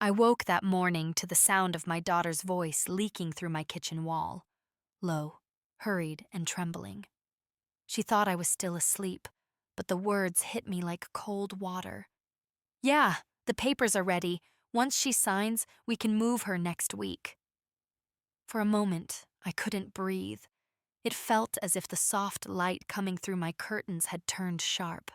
I woke that morning to the sound of my daughter's voice leaking through my kitchen wall, low, hurried, and trembling. She thought I was still asleep, but the words hit me like cold water. "Yeah, the papers are ready. Once she signs, we can move her next week." For a moment, I couldn't breathe. It felt as if the soft light coming through my curtains had turned sharp.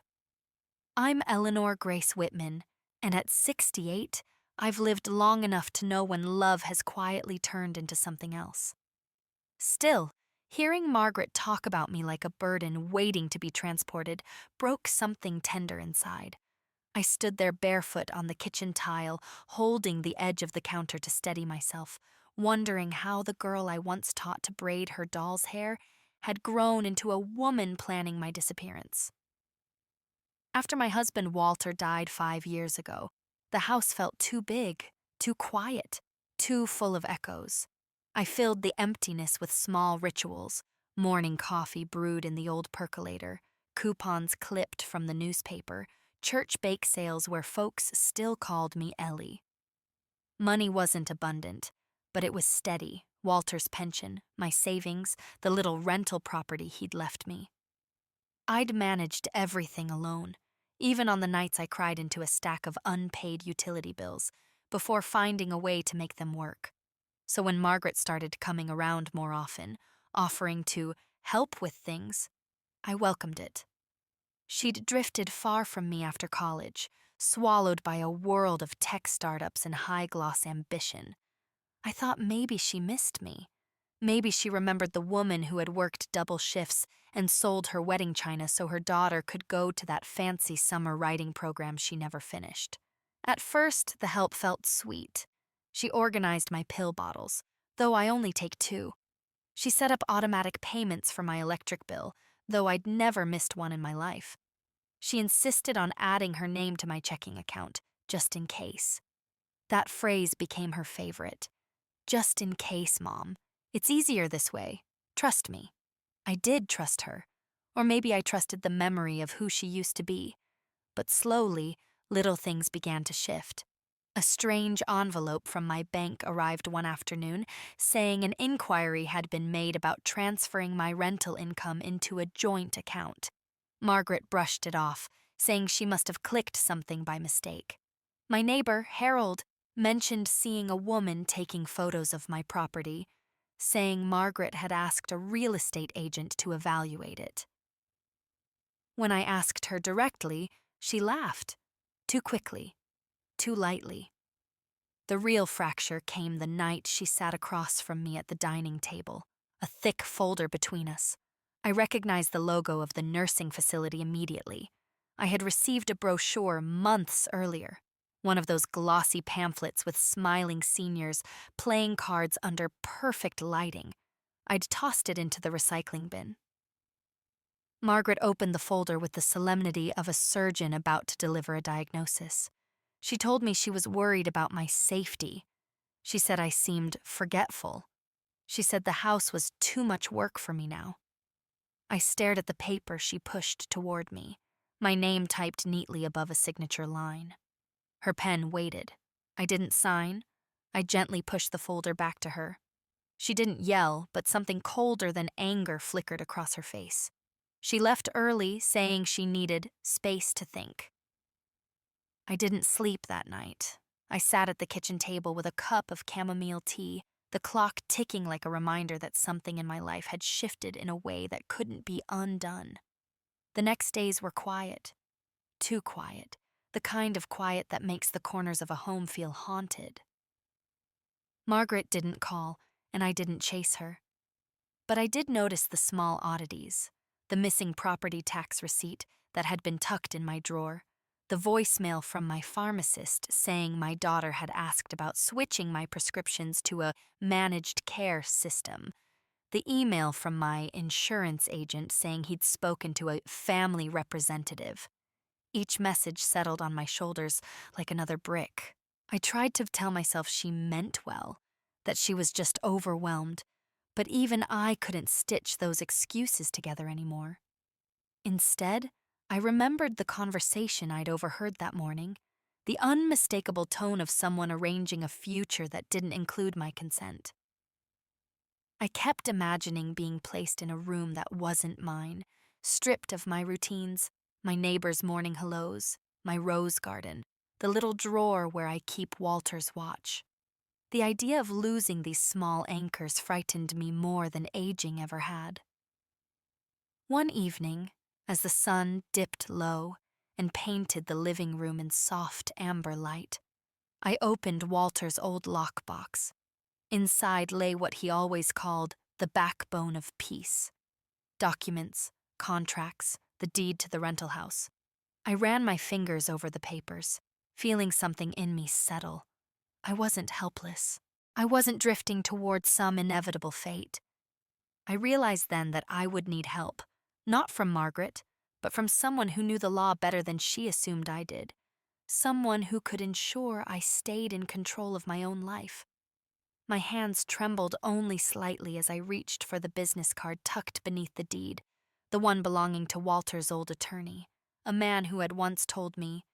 I'm Eleanor Grace Whitman, and at 68, I've lived long enough to know when love has quietly turned into something else. Still, hearing Margaret talk about me like a burden waiting to be transported broke something tender inside. I stood there barefoot on the kitchen tile, holding the edge of the counter to steady myself, wondering how the girl I once taught to braid her doll's hair had grown into a woman planning my disappearance. After my husband Walter died 5 years ago, the house felt too big, too quiet, too full of echoes. I filled the emptiness with small rituals: morning coffee brewed in the old percolator, coupons clipped from the newspaper, church bake sales where folks still called me Ellie. Money wasn't abundant, but it was steady: Walter's pension, my savings, the little rental property he'd left me. I'd managed everything alone, even on the nights I cried into a stack of unpaid utility bills, before finding a way to make them work. So when Margaret started coming around more often, offering to help with things, I welcomed it. She'd drifted far from me after college, swallowed by a world of tech startups and high-gloss ambition. I thought maybe she missed me. Maybe she remembered the woman who had worked double shifts and sold her wedding china so her daughter could go to that fancy summer writing program she never finished. At first, the help felt sweet. She organized my pill bottles, though I only take 2. She set up automatic payments for my electric bill, though I'd never missed one in my life. She insisted on adding her name to my checking account, just in case. That phrase became her favorite. "Just in case, Mom. It's easier this way. Trust me." I did trust her, or maybe I trusted the memory of who she used to be. But slowly, little things began to shift. A strange envelope from my bank arrived one afternoon, saying an inquiry had been made about transferring my rental income into a joint account. Margaret brushed it off, saying she must have clicked something by mistake. My neighbor, Harold, mentioned seeing a woman taking photos of my property, saying Margaret had asked a real estate agent to evaluate it. When I asked her directly, she laughed. Too quickly, too lightly. The real fracture came the night she sat across from me at the dining table, a thick folder between us. I recognized the logo of the nursing facility immediately. I had received a brochure months earlier, one of those glossy pamphlets with smiling seniors, playing cards under perfect lighting. I'd tossed it into the recycling bin. Margaret opened the folder with the solemnity of a surgeon about to deliver a diagnosis. She told me she was worried about my safety. She said I seemed forgetful. She said the house was too much work for me now. I stared at the paper she pushed toward me, my name typed neatly above a signature line. Her pen waited. I didn't sign. I gently pushed the folder back to her. She didn't yell, but something colder than anger flickered across her face. She left early, saying she needed space to think. I didn't sleep that night. I sat at the kitchen table with a cup of chamomile tea, the clock ticking like a reminder that something in my life had shifted in a way that couldn't be undone. The next days were quiet. Too quiet. The kind of quiet that makes the corners of a home feel haunted. Margaret didn't call, and I didn't chase her. But I did notice the small oddities: the missing property tax receipt that had been tucked in my drawer, the voicemail from my pharmacist saying my daughter had asked about switching my prescriptions to a managed care system, the email from my insurance agent saying he'd spoken to a family representative. Each message settled on my shoulders like another brick. I tried to tell myself she meant well, that she was just overwhelmed, but even I couldn't stitch those excuses together anymore. Instead, I remembered the conversation I'd overheard that morning, the unmistakable tone of someone arranging a future that didn't include my consent. I kept imagining being placed in a room that wasn't mine, stripped of my routines, my neighbor's morning hellos, my rose garden, the little drawer where I keep Walter's watch. The idea of losing these small anchors frightened me more than aging ever had. One evening, as the sun dipped low and painted the living room in soft amber light, I opened Walter's old lockbox. Inside lay what he always called the backbone of peace: documents, contracts, the deed to the rental house. I ran my fingers over the papers, feeling something in me settle. I wasn't helpless. I wasn't drifting towards some inevitable fate. I realized then that I would need help, not from Margaret, but from someone who knew the law better than she assumed I did. Someone who could ensure I stayed in control of my own life. My hands trembled only slightly as I reached for the business card tucked beneath the deed, the one belonging to Walter's old attorney, a man who had once told me,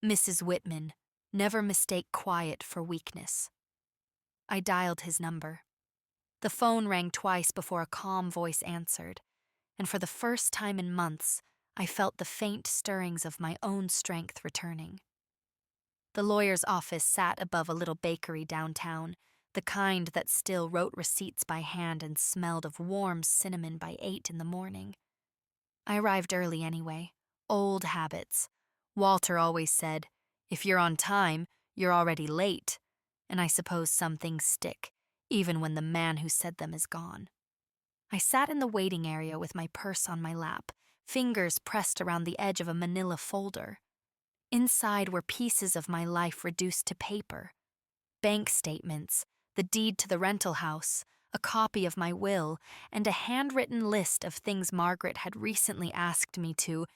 "Mrs. Whitman, never mistake quiet for weakness." I dialed his number. The phone rang twice before a calm voice answered, and for the first time in months, I felt the faint stirrings of my own strength returning. The lawyer's office sat above a little bakery downtown, the kind that still wrote receipts by hand and smelled of warm cinnamon by 8 in the morning. I arrived early anyway. Old habits. Walter always said, "If you're on time, you're already late," and I suppose some things stick, even when the man who said them is gone. I sat in the waiting area with my purse on my lap, fingers pressed around the edge of a manila folder. Inside were pieces of my life reduced to paper: bank statements, the deed to the rental house, a copy of my will, and a handwritten list of things Margaret had recently asked me to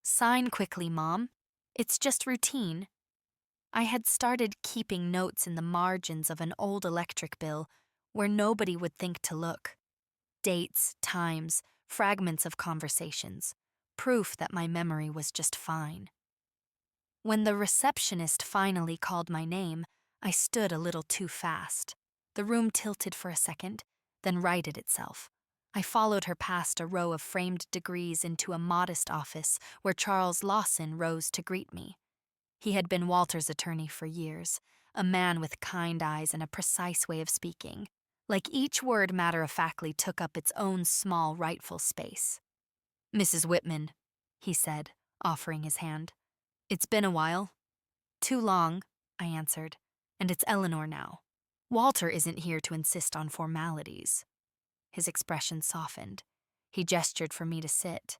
sign quickly, Mom. It's just routine. I had started keeping notes in the margins of an old electric bill where nobody would think to look. Dates, times, fragments of conversations, proof that my memory was just fine. When the receptionist finally called my name, I stood a little too fast. The room tilted for a second, then righted itself. I followed her past a row of framed degrees into a modest office where Charles Lawson rose to greet me. He had been Walter's attorney for years, a man with kind eyes and a precise way of speaking. Like each word matter-of-factly took up its own small rightful space. "Mrs. Whitman," he said, offering his hand. "It's been a while." "Too long," I answered, "and it's Eleanor now. Walter isn't here to insist on formalities." His expression softened. He gestured for me to sit.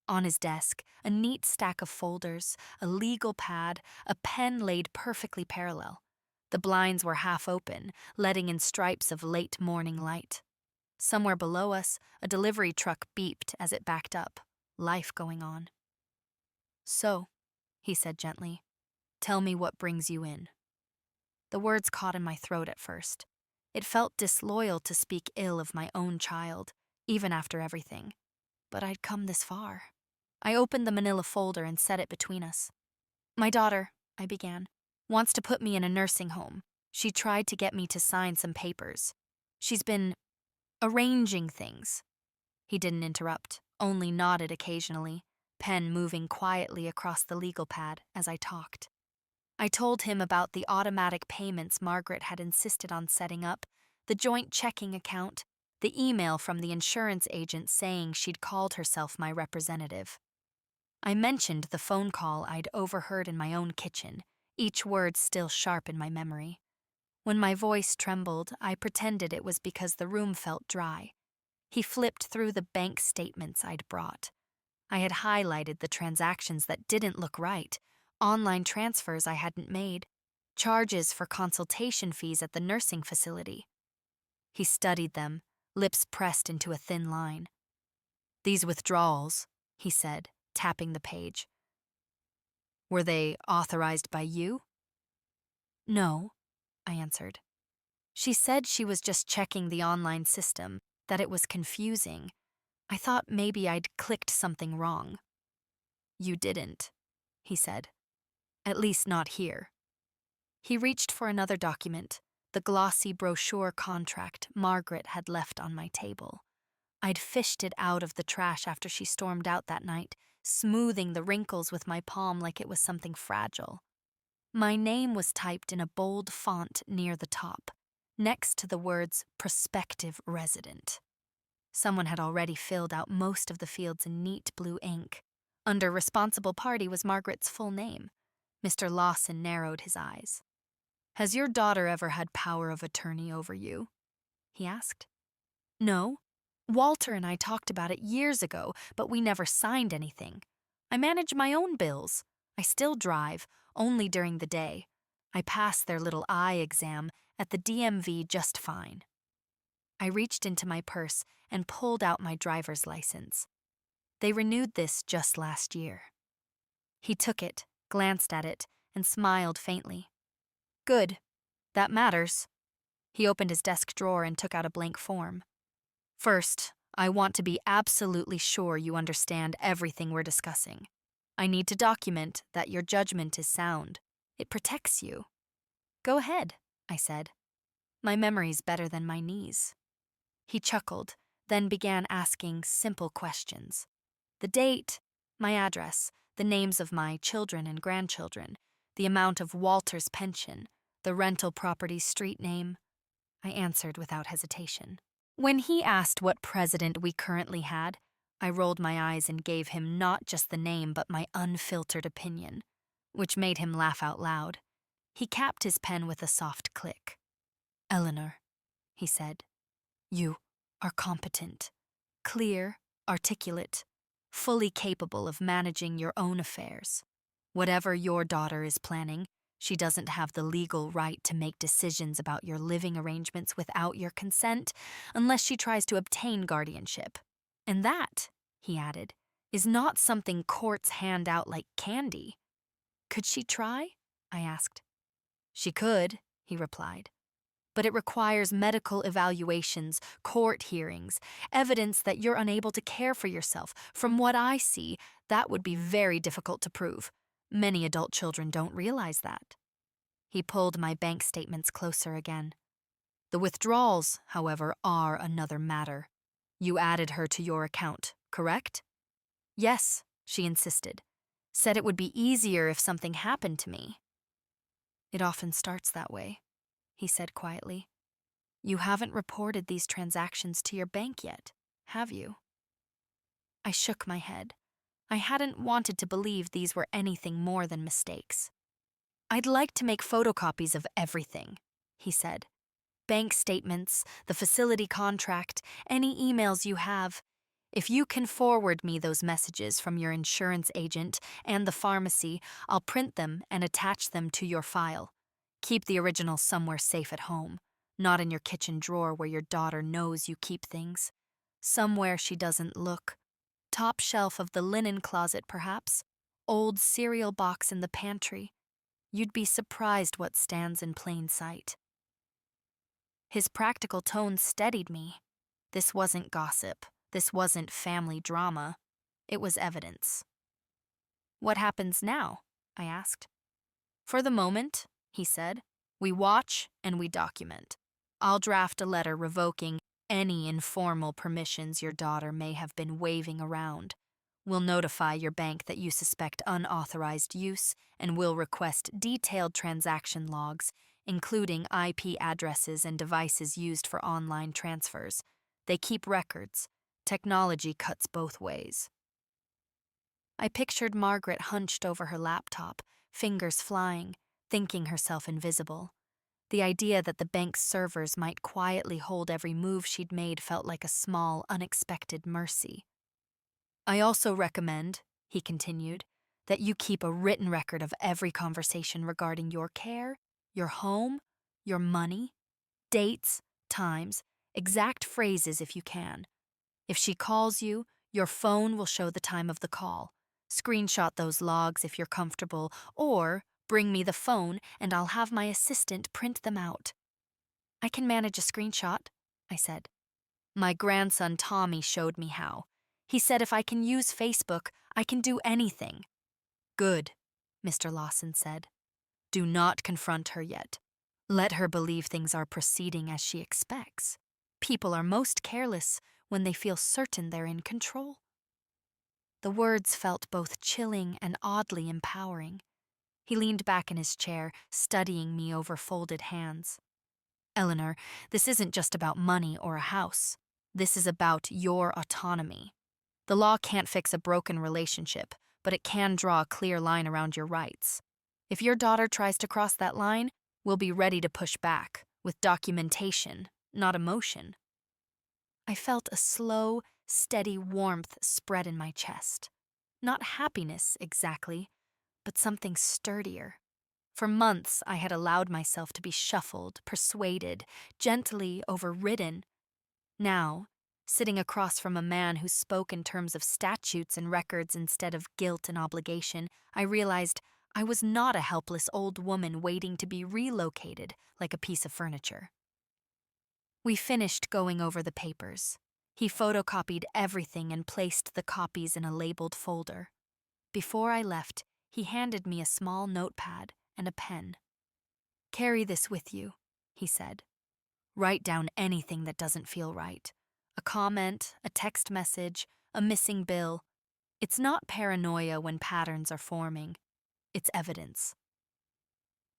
On his desk, a neat stack of folders, a legal pad, a pen laid perfectly parallel. The blinds were half open, letting in stripes of late morning light. Somewhere below us, a delivery truck beeped as it backed up, life going on. "So," he said gently, "tell me what brings you in." The words caught in my throat at first. It felt disloyal to speak ill of my own child, even after everything. But I'd come this far. I opened the manila folder and set it between us. "My daughter," I began, "wants to put me in a nursing home. She tried to get me to sign some papers. She's been arranging things." He didn't interrupt, only nodded occasionally, pen moving quietly across the legal pad as I talked. I told him about the automatic payments Margaret had insisted on setting up, the joint checking account, the email from the insurance agent saying she'd called herself my representative. I mentioned the phone call I'd overheard in my own kitchen, each word still sharp in my memory. When my voice trembled, I pretended it was because the room felt dry. He flipped through the bank statements I'd brought. I had highlighted the transactions that didn't look right, online transfers I hadn't made, charges for consultation fees at the nursing facility. He studied them, lips pressed into a thin line. "These withdrawals," he said, tapping the page. "Were they authorized by you?" "No," I answered. She said she was just checking the online system, that it was confusing. I thought maybe I'd clicked something wrong. "You didn't," he said. At least not here. He reached for another document, the glossy brochure contract Margaret had left on my table. I'd fished it out of the trash after she stormed out that night, smoothing the wrinkles with my palm like it was something fragile. My name was typed in a bold font near the top, next to the words prospective resident. Someone had already filled out most of the fields in neat blue ink. Under responsible party was Margaret's full name. Mr. Lawson narrowed his eyes. "Has your daughter ever had power of attorney over you?" he asked. "No. Walter and I talked about it years ago, but we never signed anything. I manage my own bills. I still drive, only during the day. I passed their little eye exam at the DMV just fine." I reached into my purse and pulled out my driver's license. They renewed this just last year. He took it, glanced at it, and smiled faintly. "Good. That matters." He opened his desk drawer and took out a blank form. "First, I want to be absolutely sure you understand everything we're discussing. I need to document that your judgment is sound. It protects you." "Go ahead," I said. "My memory's better than my knees." He chuckled, then began asking simple questions. The date, my address, the names of my children and grandchildren, the amount of Walter's pension, the rental property's street name. I answered without hesitation. When he asked what president we currently had, I rolled my eyes and gave him not just the name but my unfiltered opinion, which made him laugh out loud. He capped his pen with a soft click. "Eleanor," he said, "you are competent, clear, articulate, fully capable of managing your own affairs. Whatever your daughter is planning, she doesn't have the legal right to make decisions about your living arrangements without your consent unless she tries to obtain guardianship. And that," he added, "is not something courts hand out like candy." "Could she try?" I asked. "She could," he replied. "But it requires medical evaluations, court hearings, evidence that you're unable to care for yourself. From what I see, that would be very difficult to prove. Many adult children don't realize that." He pulled my bank statements closer again. "The withdrawals, however, are another matter. You added her to your account, correct?" "Yes," she insisted. "Said it would be easier if something happened to me." "It often starts that way," he said quietly. "You haven't reported these transactions to your bank yet, have you?" I shook my head. I hadn't wanted to believe these were anything more than mistakes. "I'd like to make photocopies of everything," he said. "Bank statements, the facility contract, any emails you have. If you can forward me those messages from your insurance agent and the pharmacy, I'll print them and attach them to your file. Keep the original somewhere safe at home, not in your kitchen drawer where your daughter knows you keep things. Somewhere she doesn't look. Top shelf of the linen closet, perhaps. Old cereal box in the pantry. You'd be surprised what stands in plain sight." His practical tone steadied me. This wasn't gossip. This wasn't family drama. It was evidence. "What happens now?" I asked. "For the moment," he said, "we watch and we document. I'll draft a letter revoking any informal permissions your daughter may have been waving around. We'll notify your bank that you suspect unauthorized use and will request detailed transaction logs, including IP addresses and devices used for online transfers. They keep records. Technology cuts both ways." I pictured Margaret hunched over her laptop, fingers flying, thinking herself invisible. The idea that the bank's servers might quietly hold every move she'd made felt like a small, unexpected mercy. "I also recommend," he continued, "that you keep a written record of every conversation regarding your care, your home, your money, dates, times, exact phrases if you can. If she calls you, your phone will show the time of the call. Screenshot those logs if you're comfortable, or bring me the phone and I'll have my assistant print them out." "I can manage a screenshot," I said. "My grandson Tommy showed me how. He said if I can use Facebook, I can do anything." "Good. Mr. Lawson said. Do not confront her yet. Let her believe things are proceeding as she expects. People are most careless when they feel certain they're in control. The words felt both chilling and oddly empowering. He leaned back in his chair, studying me over folded hands. Eleanor, this isn't just about money or a house. This is about your autonomy. The law can't fix a broken relationship, but it can draw a clear line around your rights. If your daughter tries to cross that line, we'll be ready to push back, with documentation, not emotion. I felt a slow, steady warmth spread in my chest. Not happiness, exactly, but something sturdier. For months, I had allowed myself to be shuffled, persuaded, gently overridden. Now, sitting across from a man who spoke in terms of statutes and records instead of guilt and obligation, I realized I was not a helpless old woman waiting to be relocated like a piece of furniture. We finished going over the papers. He photocopied everything and placed the copies in a labeled folder. Before I left, he handed me a small notepad and a pen. Carry this with you, he said. Write down anything that doesn't feel right. A comment, a text message, a missing bill. It's not paranoia when patterns are forming. It's evidence.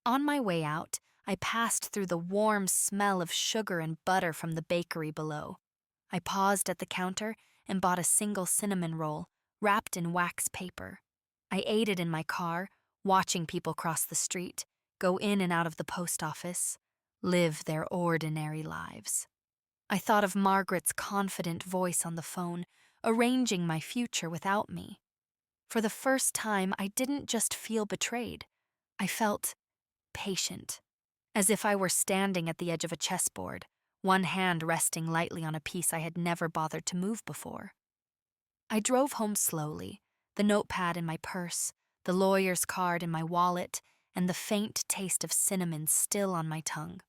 On my way out, I passed through the warm smell of sugar and butter from the bakery below. I paused at the counter and bought a single cinnamon roll, wrapped in wax paper. I ate it in my car, watching people cross the street, go in and out of the post office, live their ordinary lives. I thought of Margaret's confident voice on the phone, arranging my future without me. For the first time, I didn't just feel betrayed. I felt patient, as if I were standing at the edge of a chessboard, one hand resting lightly on a piece I had never bothered to move before. I drove home slowly, the notepad in my purse, the lawyer's card in my wallet, and the faint taste of cinnamon still on my tongue.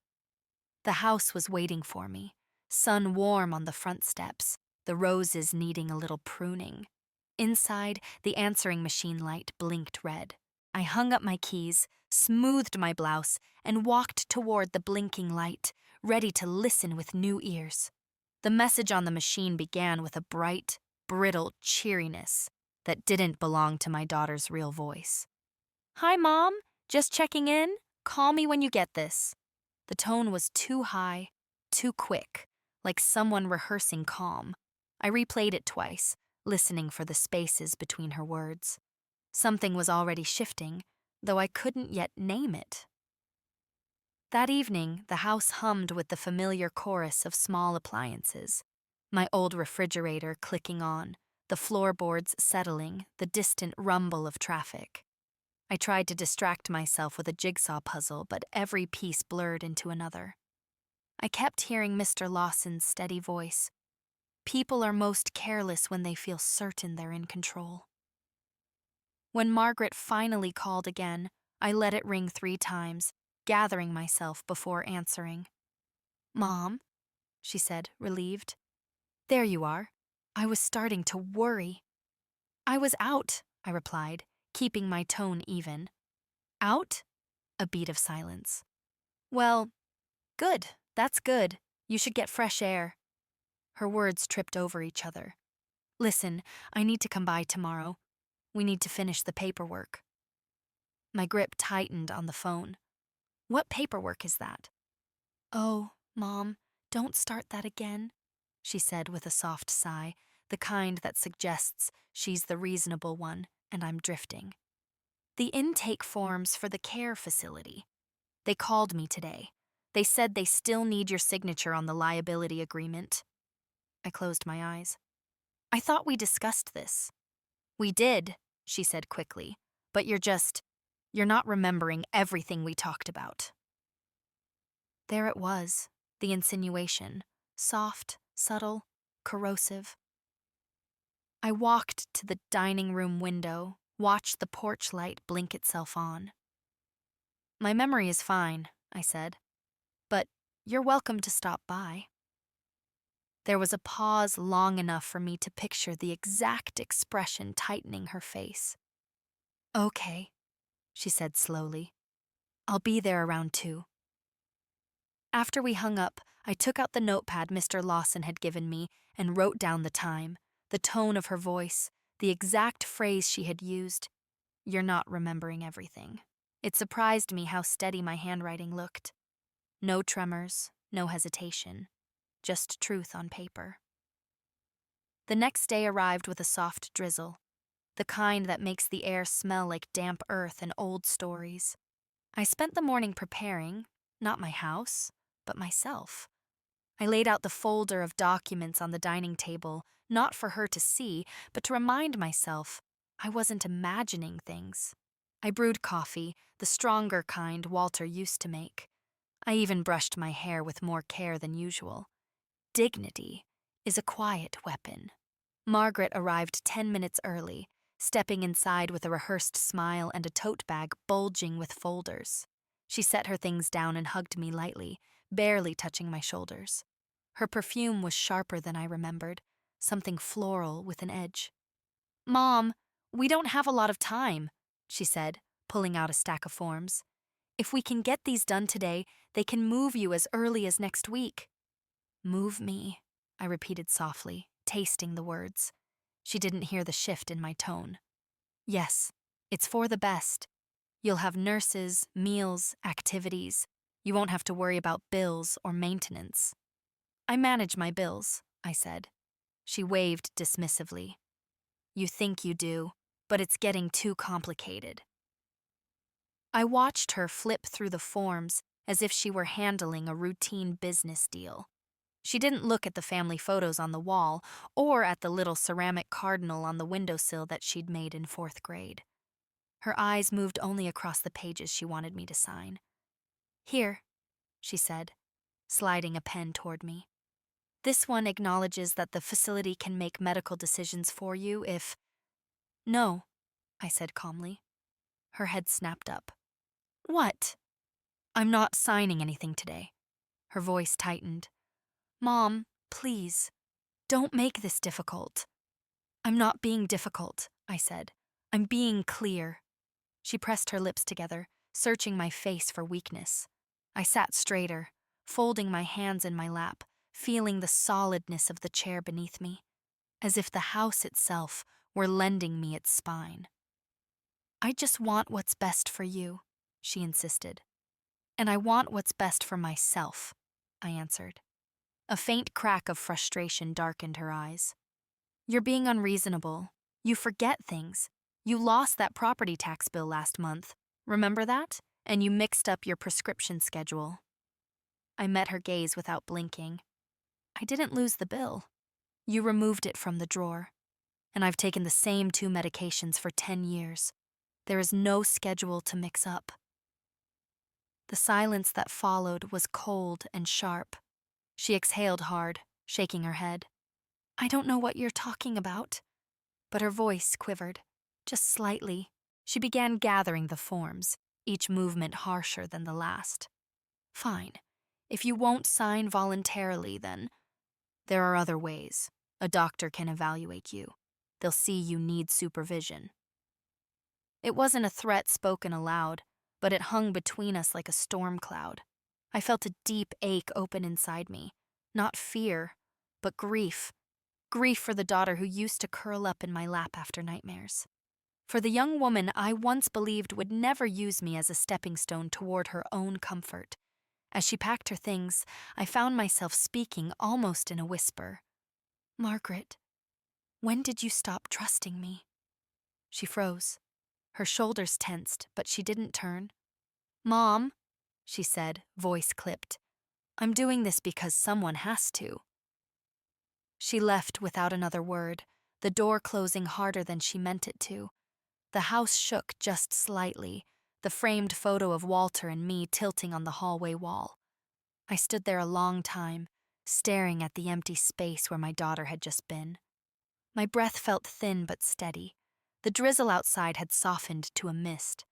The house was waiting for me, sun warm on the front steps, the roses needing a little pruning. Inside, the answering machine light blinked red. I hung up my keys, smoothed my blouse, and walked toward the blinking light, ready to listen with new ears. The message on the machine began with a bright, brittle cheeriness that didn't belong to my daughter's real voice. Hi, Mom. Just checking in. Call me when you get this. The tone was too high, too quick, like someone rehearsing calm. I replayed it twice, listening for the spaces between her words. Something was already shifting, though I couldn't yet name it. That evening, the house hummed with the familiar chorus of small appliances. My old refrigerator clicking on, the floorboards settling, the distant rumble of traffic. I tried to distract myself with a jigsaw puzzle, but every piece blurred into another. I kept hearing Mr. Lawson's steady voice. People are most careless when they feel certain they're in control. When Margaret finally called again, I let it ring 3 times, gathering myself before answering. Mom, she said, relieved. There you are. I was starting to worry. I was out, I replied, keeping my tone even. Out? A beat of silence. Well, good. That's good. You should get fresh air. Her words tripped over each other. Listen, I need to come by tomorrow. We need to finish the paperwork. My grip tightened on the phone. What paperwork is that? Oh, Mom, don't start that again, she said with a soft sigh, the kind that suggests she's the reasonable one and I'm drifting. The intake forms for the care facility. They called me today. They said they still need your signature on the liability agreement. I closed my eyes. I thought we discussed this. We did, she said quickly, but you're not remembering everything we talked about. There it was, the insinuation, soft, subtle, corrosive. I walked to the dining room window, watched the porch light blink itself on. My memory is fine, I said, but you're welcome to stop by. There was a pause long enough for me to picture the exact expression tightening her face. Okay, she said slowly. I'll be there around 2. After we hung up, I took out the notepad Mr. Lawson had given me and wrote down the time, the tone of her voice, the exact phrase she had used. You're not remembering everything. It surprised me how steady my handwriting looked. No tremors, no hesitation, just truth on paper. The next day arrived with a soft drizzle, the kind that makes the air smell like damp earth and old stories. I spent the morning preparing, not my house, but myself. I laid out the folder of documents on the dining table, not for her to see, but to remind myself I wasn't imagining things. I brewed coffee, the stronger kind Walter used to make. I even brushed my hair with more care than usual. Dignity is a quiet weapon. Margaret arrived 10 minutes early, stepping inside with a rehearsed smile and a tote bag bulging with folders. She set her things down and hugged me lightly, barely touching my shoulders. Her perfume was sharper than I remembered, something floral with an edge. Mom, we don't have a lot of time, she said, pulling out a stack of forms. If we can get these done today, they can move you as early as next week. Move me, I repeated softly, tasting the words. She didn't hear the shift in my tone. Yes, it's for the best. You'll have nurses, meals, activities. You won't have to worry about bills or maintenance. I manage my bills, I said. She waved dismissively. You think you do, but it's getting too complicated. I watched her flip through the forms as if she were handling a routine business deal. She didn't look at the family photos on the wall or at the little ceramic cardinal on the windowsill that she'd made in 4th grade. Her eyes moved only across the pages she wanted me to sign. Here, she said, sliding a pen toward me. This one acknowledges that the facility can make medical decisions for you if... No, I said calmly. Her head snapped up. What? I'm not signing anything today. Her voice tightened. Mom, please, don't make this difficult. I'm not being difficult, I said. I'm being clear. She pressed her lips together, searching my face for weakness. I sat straighter, folding my hands in my lap, feeling the solidness of the chair beneath me, as if the house itself were lending me its spine. I just want what's best for you, she insisted. And I want what's best for myself, I answered. A faint crack of frustration darkened her eyes. You're being unreasonable. You forget things. You lost that property tax bill last month. Remember that? And you mixed up your prescription schedule. I met her gaze without blinking. I didn't lose the bill. You removed it from the drawer. And I've taken the same 2 medications for 10 years. There is no schedule to mix up. The silence that followed was cold and sharp. She exhaled hard, shaking her head. I don't know what you're talking about. But her voice quivered, just slightly. She began gathering the forms, each movement harsher than the last. Fine. If you won't sign voluntarily, then... There are other ways. A doctor can evaluate you. They'll see you need supervision. It wasn't a threat spoken aloud, but it hung between us like a storm cloud. I felt a deep ache open inside me. Not fear, but grief. Grief for the daughter who used to curl up in my lap after nightmares. For the young woman I once believed would never use me as a stepping stone toward her own comfort. As she packed her things, I found myself speaking almost in a whisper. Margaret, when did you stop trusting me? She froze. Her shoulders tensed, but she didn't turn. Mom, she said, voice clipped. I'm doing this because someone has to. She left without another word, the door closing harder than she meant it to. The house shook just slightly, the framed photo of Walter and me tilting on the hallway wall. I stood there a long time, staring at the empty space where my daughter had just been. My breath felt thin but steady. The drizzle outside had softened to a mist.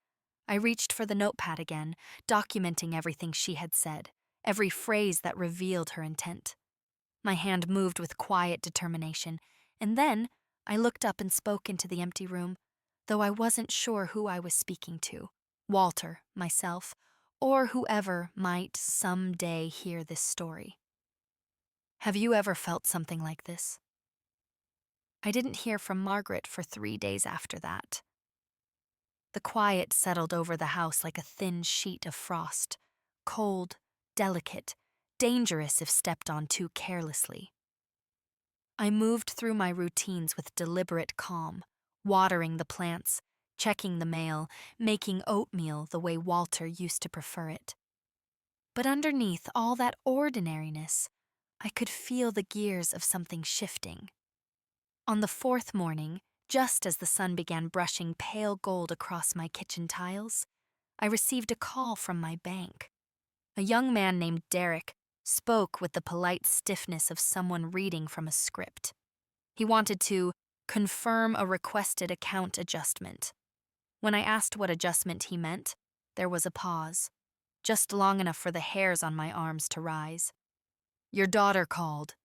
I reached for the notepad again, documenting everything she had said, every phrase that revealed her intent. My hand moved with quiet determination, and then I looked up and spoke into the empty room, though I wasn't sure who I was speaking to. Walter, myself, or whoever might someday hear this story. Have you ever felt something like this? I didn't hear from Margaret for 3 days after that. The quiet settled over the house like a thin sheet of frost, cold, delicate, dangerous if stepped on too carelessly. I moved through my routines with deliberate calm, watering the plants, checking the mail, making oatmeal the way Walter used to prefer it. But underneath all that ordinariness, I could feel the gears of something shifting. On the 4th morning, just as the sun began brushing pale gold across my kitchen tiles, I received a call from my bank. A young man named Derek spoke with the polite stiffness of someone reading from a script. He wanted to confirm a requested account adjustment. When I asked what adjustment he meant, there was a pause, just long enough for the hairs on my arms to rise. "Your daughter called,"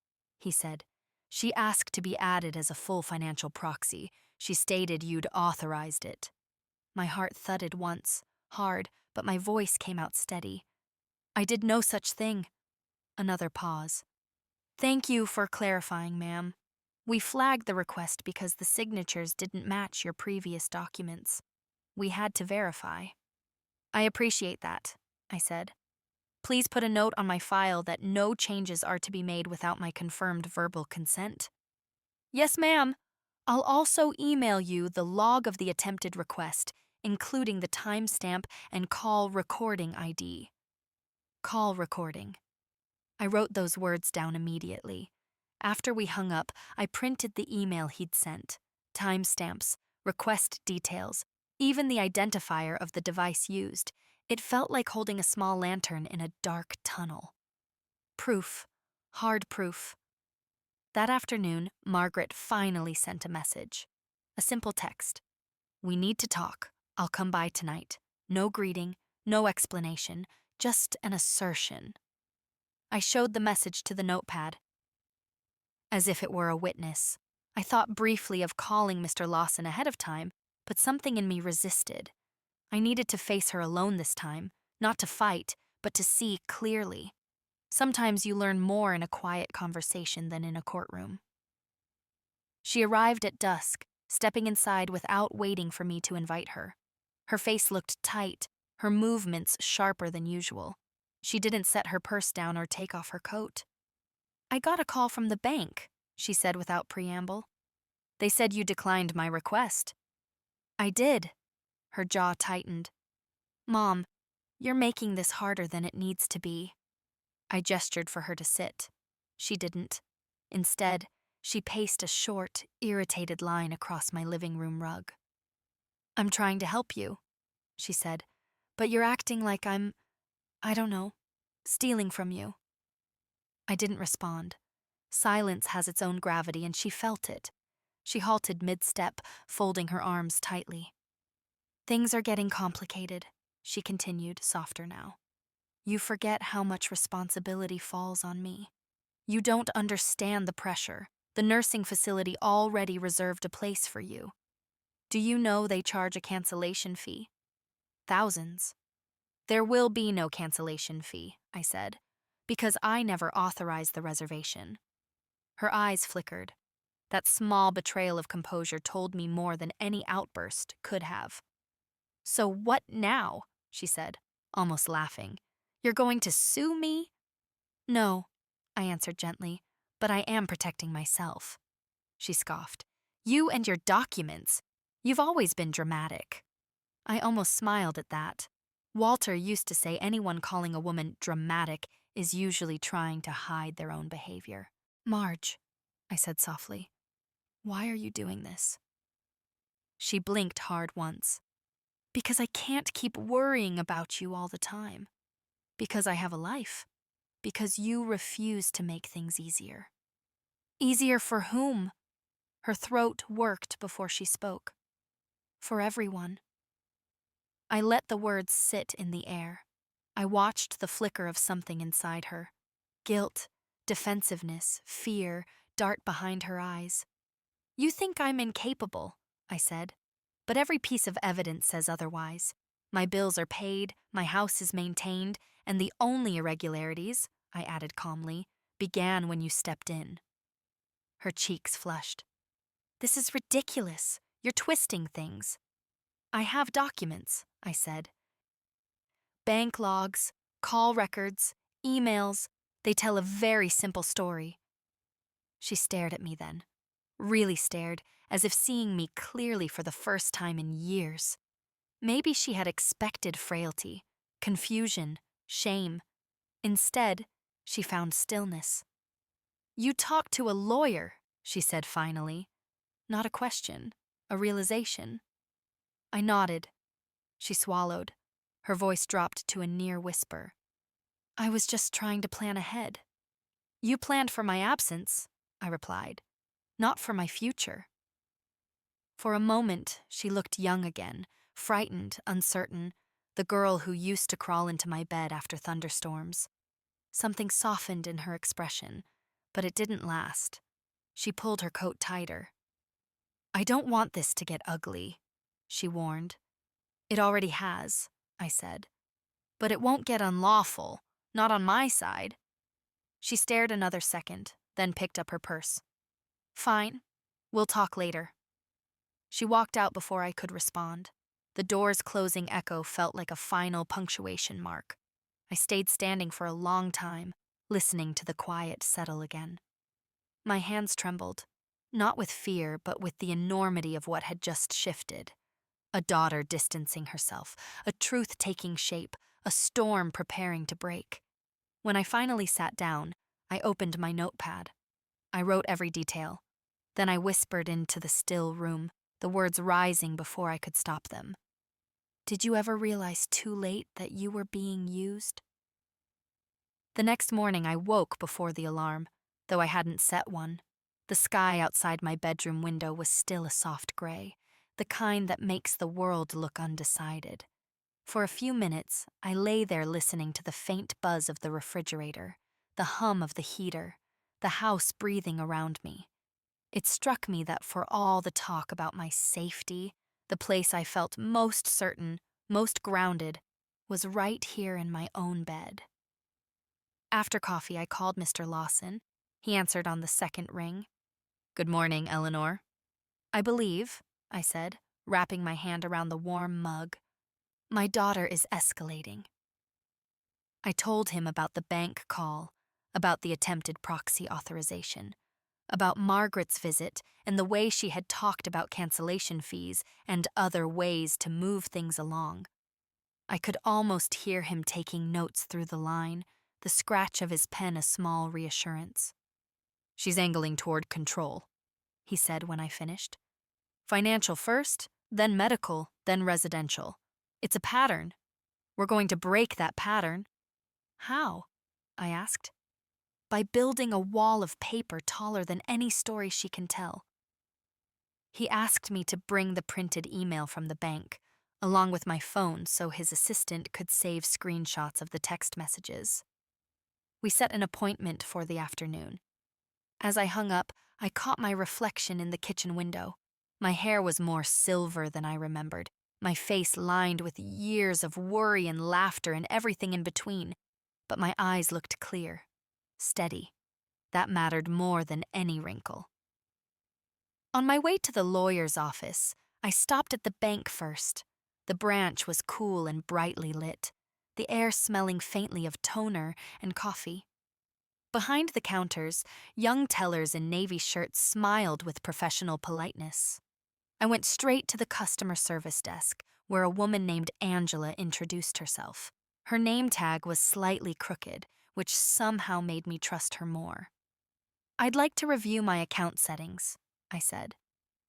he said. "She asked to be added as a full financial proxy. She stated you'd authorized it." My heart thudded once, hard, but my voice came out steady. "I did no such thing." Another pause. "Thank you for clarifying, ma'am. We flagged the request because the signatures didn't match your previous documents. We had to verify." "I appreciate that," I said. "Please put a note on my file that no changes are to be made without my confirmed verbal consent." "Yes, ma'am. I'll also email you the log of the attempted request, including the timestamp and call recording ID." Call recording. I wrote those words down immediately. After we hung up, I printed the email he'd sent, timestamps, request details, even the identifier of the device used. It felt like holding a small lantern in a dark tunnel. Proof. Hard proof. That afternoon, Margaret finally sent a message. A simple text. "We need to talk. I'll come by tonight." No greeting, no explanation, just an assertion. I showed the message to the notepad, as if it were a witness. I thought briefly of calling Mr. Lawson ahead of time, but something in me resisted. I needed to face her alone this time, not to fight, but to see clearly. Sometimes you learn more in a quiet conversation than in a courtroom. She arrived at dusk, stepping inside without waiting for me to invite her. Her face looked tight, her movements sharper than usual. She didn't set her purse down or take off her coat. "I got a call from the bank," she said without preamble. "They said you declined my request." "I did." Her jaw tightened. "Mom, you're making this harder than it needs to be." I gestured for her to sit. She didn't. Instead, she paced a short, irritated line across my living room rug. "I'm trying to help you," she said, "but you're acting like I don't know, stealing from you." I didn't respond. Silence has its own gravity, and she felt it. She halted mid-step, folding her arms tightly. "Things are getting complicated," she continued, softer now. "You forget how much responsibility falls on me. You don't understand the pressure. The nursing facility already reserved a place for you. Do you know they charge a cancellation fee? Thousands." "There will be no cancellation fee," I said, "because I never authorized the reservation." Her eyes flickered. That small betrayal of composure told me more than any outburst could have. "So what now?" she said, almost laughing. "You're going to sue me?" "No," I answered gently, "but I am protecting myself." She scoffed. "You and your documents. You've always been dramatic." I almost smiled at that. Walter used to say anyone calling a woman dramatic is usually trying to hide their own behavior. "Marge," I said softly, "why are you doing this?" She blinked hard once. "Because I can't keep worrying about you all the time. Because I have a life. Because you refuse to make things easier." "Easier for whom?" Her throat worked before she spoke. "For everyone." I let the words sit in the air. I watched the flicker of something inside her. Guilt, defensiveness, fear dart behind her eyes. "You think I'm incapable," I said, "but every piece of evidence says otherwise. My bills are paid, my house is maintained, and the only irregularities, I added calmly, began when you stepped in. Her cheeks flushed. This is ridiculous. You're twisting things. I have documents, I said. Bank logs, call records, emails, they tell a very simple story. She stared at me then, really stared, as if seeing me clearly for the first time in years. Maybe she had expected frailty, confusion, shame. Instead, she found stillness. You talked to a lawyer, she said finally. Not a question, a realization. I nodded. She swallowed. Her voice dropped to a near whisper. I was just trying to plan ahead. You planned for my absence, I replied, not for my future. For a moment, she looked young again, frightened, uncertain, the girl who used to crawl into my bed after thunderstorms. Something softened in her expression, but it didn't last. She pulled her coat tighter. I don't want this to get ugly, she warned. It already has, I said. But it won't get unlawful, not on my side. She stared another second, then picked up her purse. Fine, we'll talk later. She walked out before I could respond. The door's closing echo felt like a final punctuation mark. I stayed standing for a long time, listening to the quiet settle again. My hands trembled, not with fear, but with the enormity of what had just shifted. A daughter distancing herself, a truth taking shape, a storm preparing to break. When I finally sat down, I opened my notepad. I wrote every detail. Then I whispered into the still room, the words rising before I could stop them. Did you ever realize too late that you were being used? The next morning I woke before the alarm, though I hadn't set one. The sky outside my bedroom window was still a soft gray, the kind that makes the world look undecided. For a few minutes, I lay there listening to the faint buzz of the refrigerator, the hum of the heater, the house breathing around me. It struck me that for all the talk about my safety, the place I felt most certain, most grounded, was right here in my own bed. After coffee, I called Mr. Lawson. He answered on the second ring. Good morning, Eleanor. I believe, I said, wrapping my hand around the warm mug. My daughter is escalating. I told him about the bank call, about the attempted proxy authorization, about Margaret's visit and the way she had talked about cancellation fees and other ways to move things along. I could almost hear him taking notes through the line, the scratch of his pen a small reassurance. She's angling toward control, he said when I finished. Financial first, then medical, then residential. It's a pattern. We're going to break that pattern. How? I asked. By building a wall of paper taller than any story she can tell. He asked me to bring the printed email from the bank, along with my phone so his assistant could save screenshots of the text messages. We set an appointment for the afternoon. As I hung up, I caught my reflection in the kitchen window. My hair was more silver than I remembered, my face lined with years of worry and laughter and everything in between, but my eyes looked clear, steady. That mattered more than any wrinkle. On my way to the lawyer's office, I stopped at the bank first. The branch was cool and brightly lit, the air smelling faintly of toner and coffee. Behind the counters, young tellers in navy shirts smiled with professional politeness. I went straight to the customer service desk, where a woman named Angela introduced herself. Her name tag was slightly crooked, which somehow made me trust her more. I'd like to review my account settings, I said.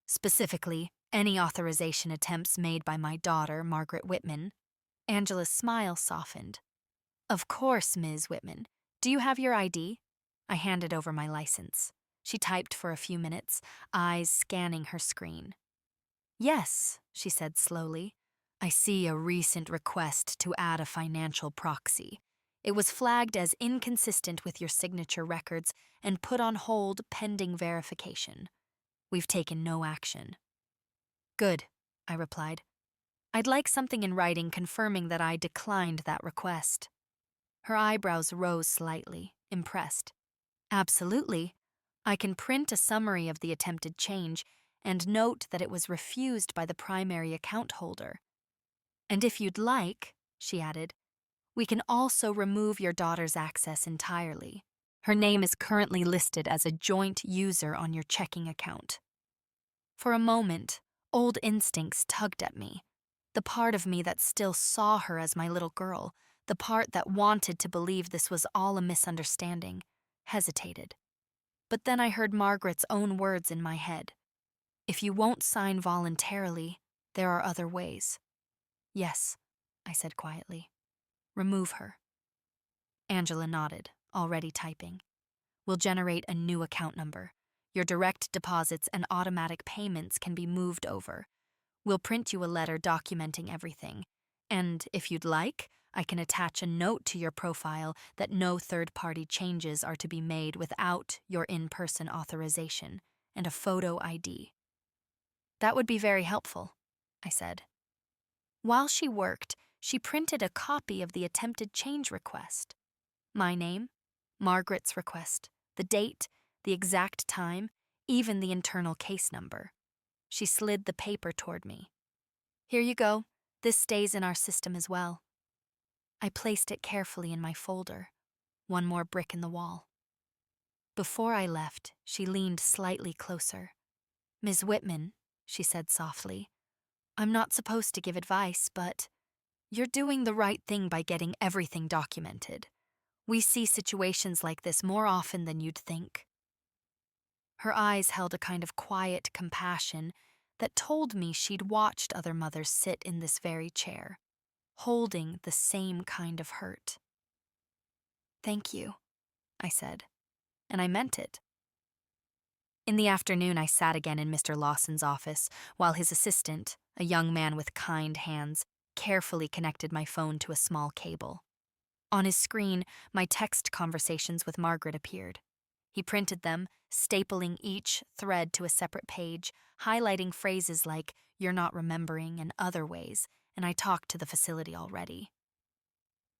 Specifically, any authorization attempts made by my daughter, Margaret Whitman. Angela's smile softened. Of course, Ms. Whitman. Do you have your ID? I handed over my license. She typed for a few minutes, eyes scanning her screen. Yes, she said slowly. I see a recent request to add a financial proxy. It was flagged as inconsistent with your signature records and put on hold pending verification. We've taken no action. Good, I replied. I'd like something in writing confirming that I declined that request. Her eyebrows rose slightly, impressed. Absolutely. I can print a summary of the attempted change and note that it was refused by the primary account holder. And if you'd like, she added, we can also remove your daughter's access entirely. Her name is currently listed as a joint user on your checking account. For a moment, old instincts tugged at me. The part of me that still saw her as my little girl, the part that wanted to believe this was all a misunderstanding, hesitated. But then I heard Margaret's own words in my head. If you won't sign voluntarily, there are other ways. Yes, I said quietly. Remove her. Angela nodded, already typing. We'll generate a new account number. Your direct deposits and automatic payments can be moved over. We'll print you a letter documenting everything. And if you'd like, I can attach a note to your profile that no third-party changes are to be made without your in-person authorization and a photo ID. That would be very helpful, I said. While she worked, she printed a copy of the attempted change request. My name, Margaret's request, the date, the exact time, even the internal case number. She slid the paper toward me. Here you go. This stays in our system as well. I placed it carefully in my folder, one more brick in the wall. Before I left, she leaned slightly closer. Ms. Whitman, she said softly, I'm not supposed to give advice, but you're doing the right thing by getting everything documented. We see situations like this more often than you'd think. Her eyes held a kind of quiet compassion that told me she'd watched other mothers sit in this very chair, holding the same kind of hurt. Thank you, I said, and I meant it. In the afternoon, I sat again in Mr. Lawson's office while his assistant, a young man with kind hands, carefully connected my phone to a small cable. On his screen, my text conversations with Margaret appeared. He printed them, stapling each thread to a separate page, highlighting phrases like, "You're not remembering," and other ways, and I talked to the facility already.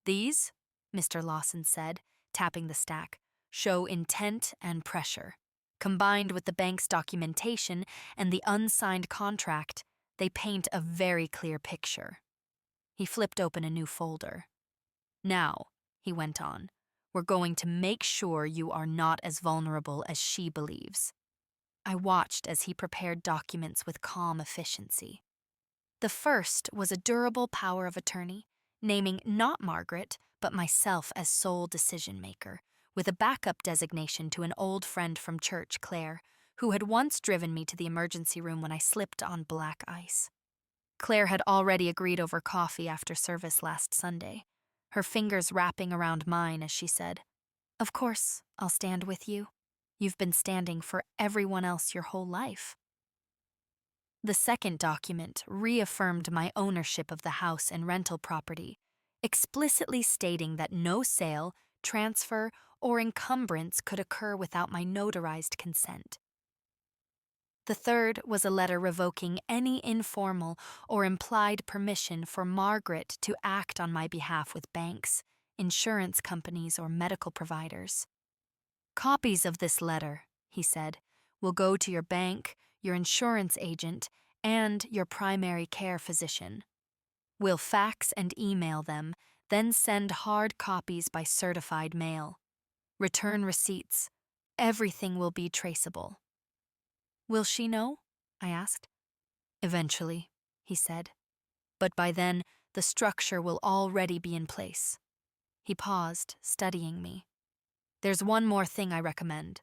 These, Mr. Lawson said, tapping the stack, show intent and pressure. Combined with the bank's documentation and the unsigned contract, they paint a very clear picture. He flipped open a new folder. Now, he went on, we're going to make sure you are not as vulnerable as she believes. I watched as he prepared documents with calm efficiency. The first was a durable power of attorney, naming not Margaret, but myself as sole decision-maker, with a backup designation to an old friend from church, Claire, who had once driven me to the emergency room when I slipped on black ice. Claire had already agreed over coffee after service last Sunday, her fingers wrapping around mine as she said, "Of course, I'll stand with you. You've been standing for everyone else your whole life." The second document reaffirmed my ownership of the house and rental property, explicitly stating that no sale, transfer, or encumbrance could occur without my notarized consent. The third was a letter revoking any informal or implied permission for Margaret to act on my behalf with banks, insurance companies, or medical providers. Copies of this letter, he said, will go to your bank, your insurance agent, and your primary care physician. We'll fax and email them, then send hard copies by certified mail. Return receipts. Everything will be traceable. Will she know? I asked. Eventually, he said. But by then, the structure will already be in place. He paused, studying me. There's one more thing I recommend.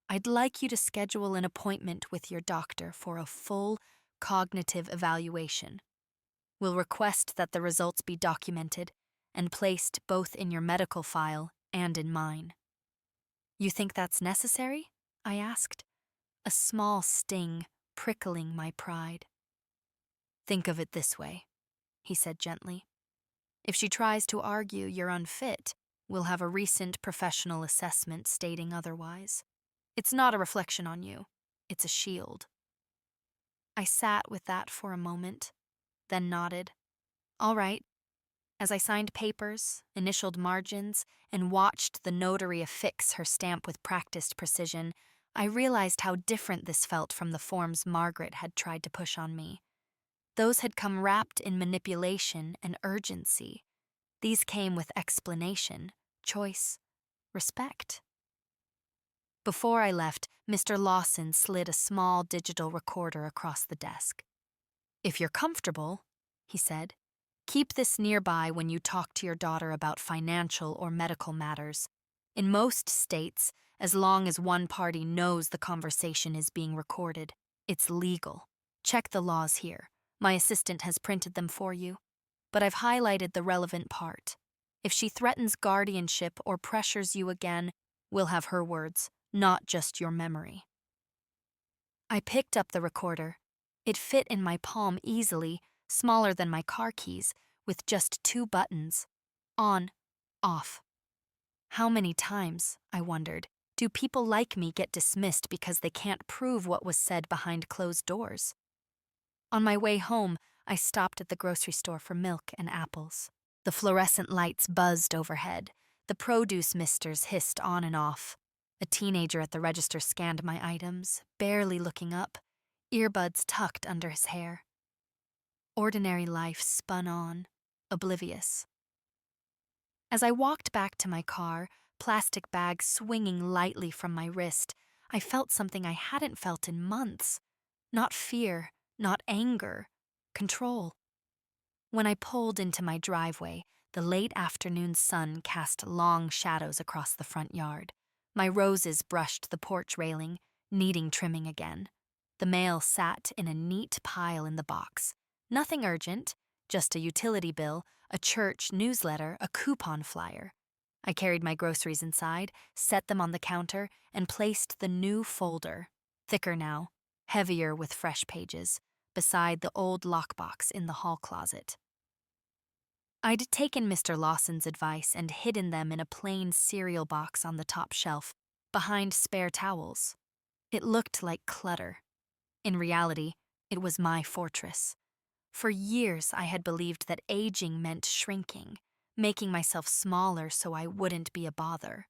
I'd like you to schedule an appointment with your doctor for a full cognitive evaluation. We'll request that the results be documented and placed both in your medical file and in mine. You think that's necessary? I asked, a small sting prickling my pride. Think of it this way, he said gently. If she tries to argue you're unfit, we'll have a recent professional assessment stating otherwise. It's not a reflection on you. It's a shield. I sat with that for a moment, then nodded. All right. As I signed papers, initialed margins, and watched the notary affix her stamp with practiced precision, I realized how different this felt from the forms Margaret had tried to push on me. Those had come wrapped in manipulation and urgency. These came with explanation, choice, respect. Before I left, Mr. Lawson slid a small digital recorder across the desk. "If you're comfortable," he said, "keep this nearby when you talk to your daughter about financial or medical matters. In most states, as long as one party knows the conversation is being recorded, it's legal. Check the laws here. My assistant has printed them for you. But I've highlighted the relevant part. If she threatens guardianship or pressures you again, we'll have her words, not just your memory." I picked up the recorder. It fit in my palm easily, smaller than my car keys, with just 2 buttons. On, off. How many times, I wondered, do people like me get dismissed because they can't prove what was said behind closed doors? On my way home, I stopped at the grocery store for milk and apples. The fluorescent lights buzzed overhead. The produce misters hissed on and off. A teenager at the register scanned my items, barely looking up, earbuds tucked under his hair. Ordinary life spun on, oblivious. As I walked back to my car, plastic bag swinging lightly from my wrist, I felt something I hadn't felt in months. Not fear, not anger, control. When I pulled into my driveway, the late afternoon sun cast long shadows across the front yard. My roses brushed the porch railing, needing trimming again. The mail sat in a neat pile in the box. Nothing urgent, just a utility bill, a church newsletter, a coupon flyer. I carried my groceries inside, set them on the counter, and placed the new folder, thicker now, heavier with fresh pages, beside the old lockbox in the hall closet. I'd taken Mr. Lawson's advice and hidden them in a plain cereal box on the top shelf, behind spare towels. It looked like clutter. In reality, it was my fortress. For years, I had believed that aging meant shrinking, making myself smaller so I wouldn't be a bother.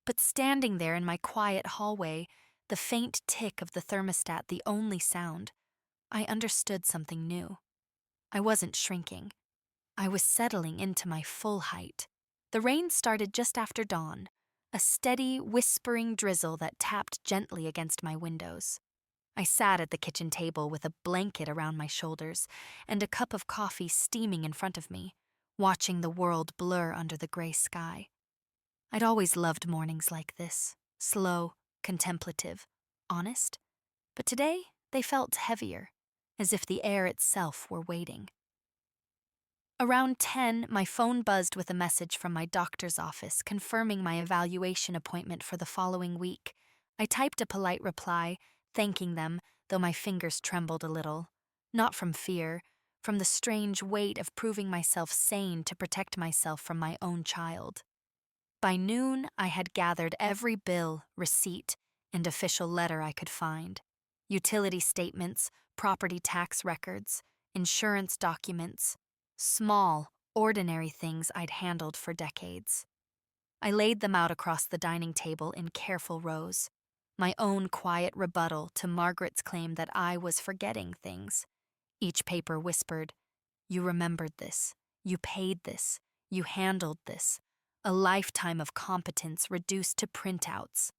But standing there in my quiet hallway, the faint tick of the thermostat the only sound, I understood something new. I wasn't shrinking. I was settling into my full height. The rain started just after dawn, a steady, whispering drizzle that tapped gently against my windows. I sat at the kitchen table with a blanket around my shoulders and a cup of coffee steaming in front of me, watching the world blur under the gray sky. I'd always loved mornings like this, slow, contemplative, honest. But today, they felt heavier, as if the air itself were waiting. Around 10, my phone buzzed with a message from my doctor's office confirming my evaluation appointment for the following week. I typed a polite reply, thanking them, though my fingers trembled a little. Not from fear, from the strange weight of proving myself sane to protect myself from my own child. By noon, I had gathered every bill, receipt, and official letter I could find. Utility statements, property tax records, insurance documents, small, ordinary things I'd handled for decades. I laid them out across the dining table in careful rows, my own quiet rebuttal to Margaret's claim that I was forgetting things. Each paper whispered, "You remembered this, you paid this, you handled this," a lifetime of competence reduced to printouts.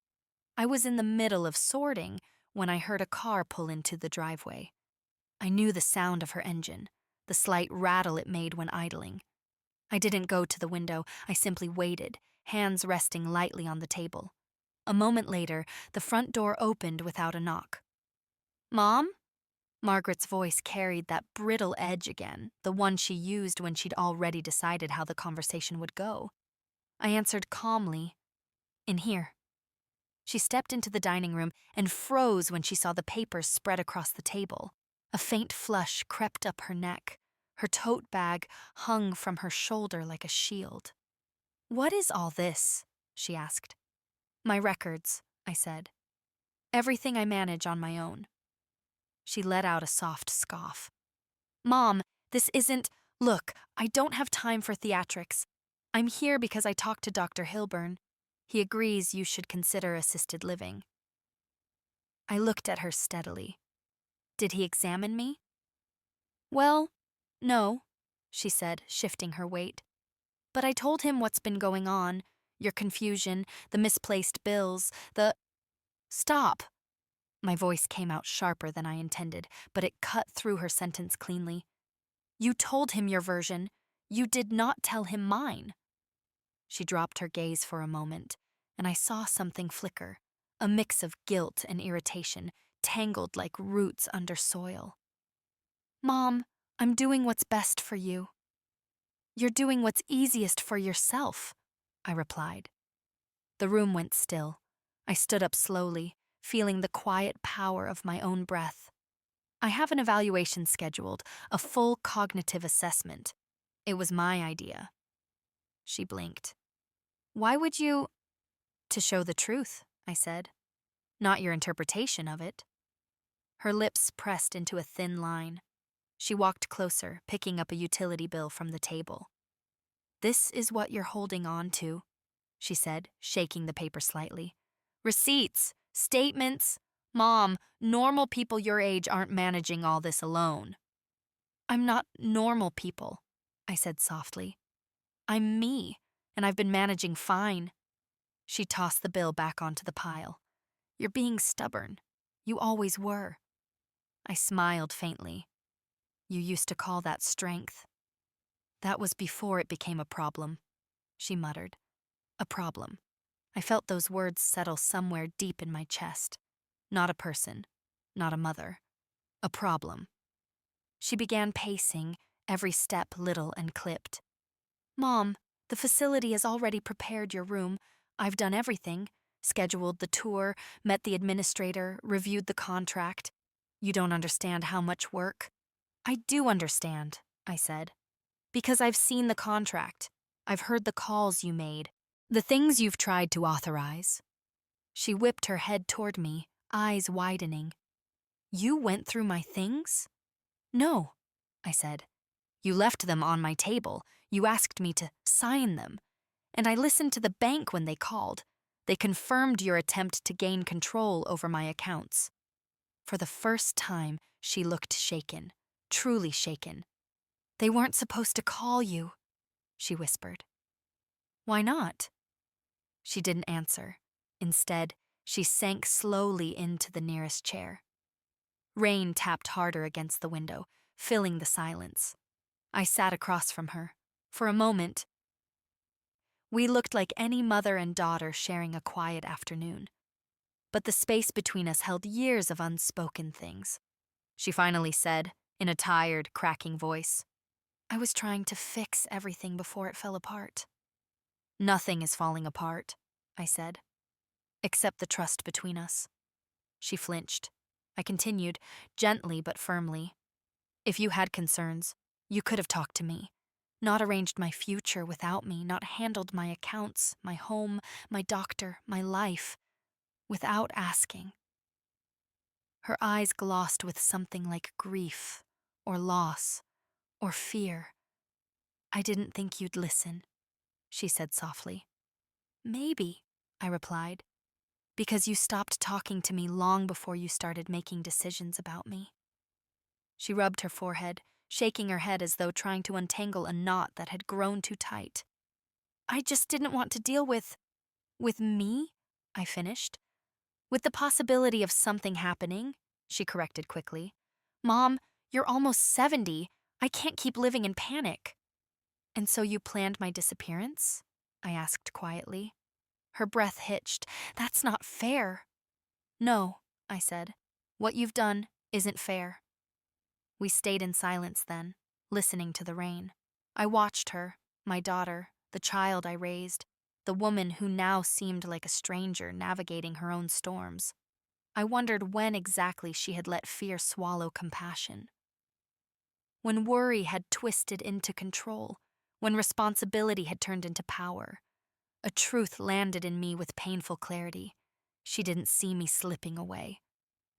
I was in the middle of sorting when I heard a car pull into the driveway. I knew the sound of her engine, the slight rattle it made when idling. I didn't go to the window, I simply waited, hands resting lightly on the table. A moment later, the front door opened without a knock. "Mom?" Margaret's voice carried that brittle edge again, the one she used when she'd already decided how the conversation would go. I answered calmly, "In here." She stepped into the dining room and froze when she saw the papers spread across the table. A faint flush crept up her neck. Her tote bag hung from her shoulder like a shield. "What is all this?" she asked. "My records," I said. "Everything I manage on my own." She let out a soft scoff. "Mom, this isn't—" Look, I don't have time for theatrics. I'm here because I talked to Dr. Hilburn. He agrees you should consider assisted living. I looked at her steadily. Did he examine me? Well, no, she said, shifting her weight. But I told him what's been going on, your confusion, the misplaced bills, the… Stop! My voice came out sharper than I intended, but it cut through her sentence cleanly. You told him your version. You did not tell him mine. She dropped her gaze for a moment, and I saw something flicker, a mix of guilt and irritation, tangled like roots under soil. Mom, I'm doing what's best for you. You're doing what's easiest for yourself, I replied. The room went still. I stood up slowly, feeling the quiet power of my own breath. I have an evaluation scheduled, a full cognitive assessment. It was my idea. She blinked. Why would you… To show the truth, I said. Not your interpretation of it. Her lips pressed into a thin line. She walked closer, picking up a utility bill from the table. This is what you're holding on to, she said, shaking the paper slightly. Receipts, statements. Mom, normal people your age aren't managing all this alone. I'm not normal people, I said softly. I'm me, and I've been managing fine. She tossed the bill back onto the pile. You're being stubborn. You always were. I smiled faintly. You used to call that strength. That was before it became a problem, she muttered. A problem. I felt those words settle somewhere deep in my chest. Not a person, not a mother. A problem. She began pacing, every step little and clipped. Mom, the facility has already prepared your room. I've done everything. Scheduled the tour, met the administrator, reviewed the contract. You don't understand how much work. I do understand, I said. Because I've seen the contract. I've heard the calls you made, the things you've tried to authorize. She whipped her head toward me, eyes widening. You went through my things? No, I said. You left them on my table. You asked me to sign them. And I listened to the bank when they called. They confirmed your attempt to gain control over my accounts. For the first time, she looked shaken, truly shaken. They weren't supposed to call you, she whispered. Why not? She didn't answer. Instead, she sank slowly into the nearest chair. Rain tapped harder against the window, filling the silence. I sat across from her. For a moment, we looked like any mother and daughter sharing a quiet afternoon. But the space between us held years of unspoken things. She finally said, in a tired, cracking voice, I was trying to fix everything before it fell apart. Nothing is falling apart, I said, except the trust between us. She flinched. I continued, gently but firmly. If you had concerns, you could have talked to me. Not arranged my future without me, not handled my accounts, my home, my doctor, my life, without asking. Her eyes glossed with something like grief, or loss, or fear. I didn't think you'd listen, she said softly. Maybe, I replied, because you stopped talking to me long before you started making decisions about me. She rubbed her forehead, shaking her head as though trying to untangle a knot that had grown too tight. I just didn't want to deal with me, I finished. With the possibility of something happening, she corrected quickly. Mom, you're almost 70. I can't keep living in panic. And so you planned my disappearance? I asked quietly. Her breath hitched. That's not fair. No, I said. What you've done isn't fair. We stayed in silence then, listening to the rain. I watched her, my daughter, the child I raised, the woman who now seemed like a stranger navigating her own storms. I wondered when exactly she had let fear swallow compassion. When worry had twisted into control, when responsibility had turned into power. A truth landed in me with painful clarity. She didn't see me slipping away.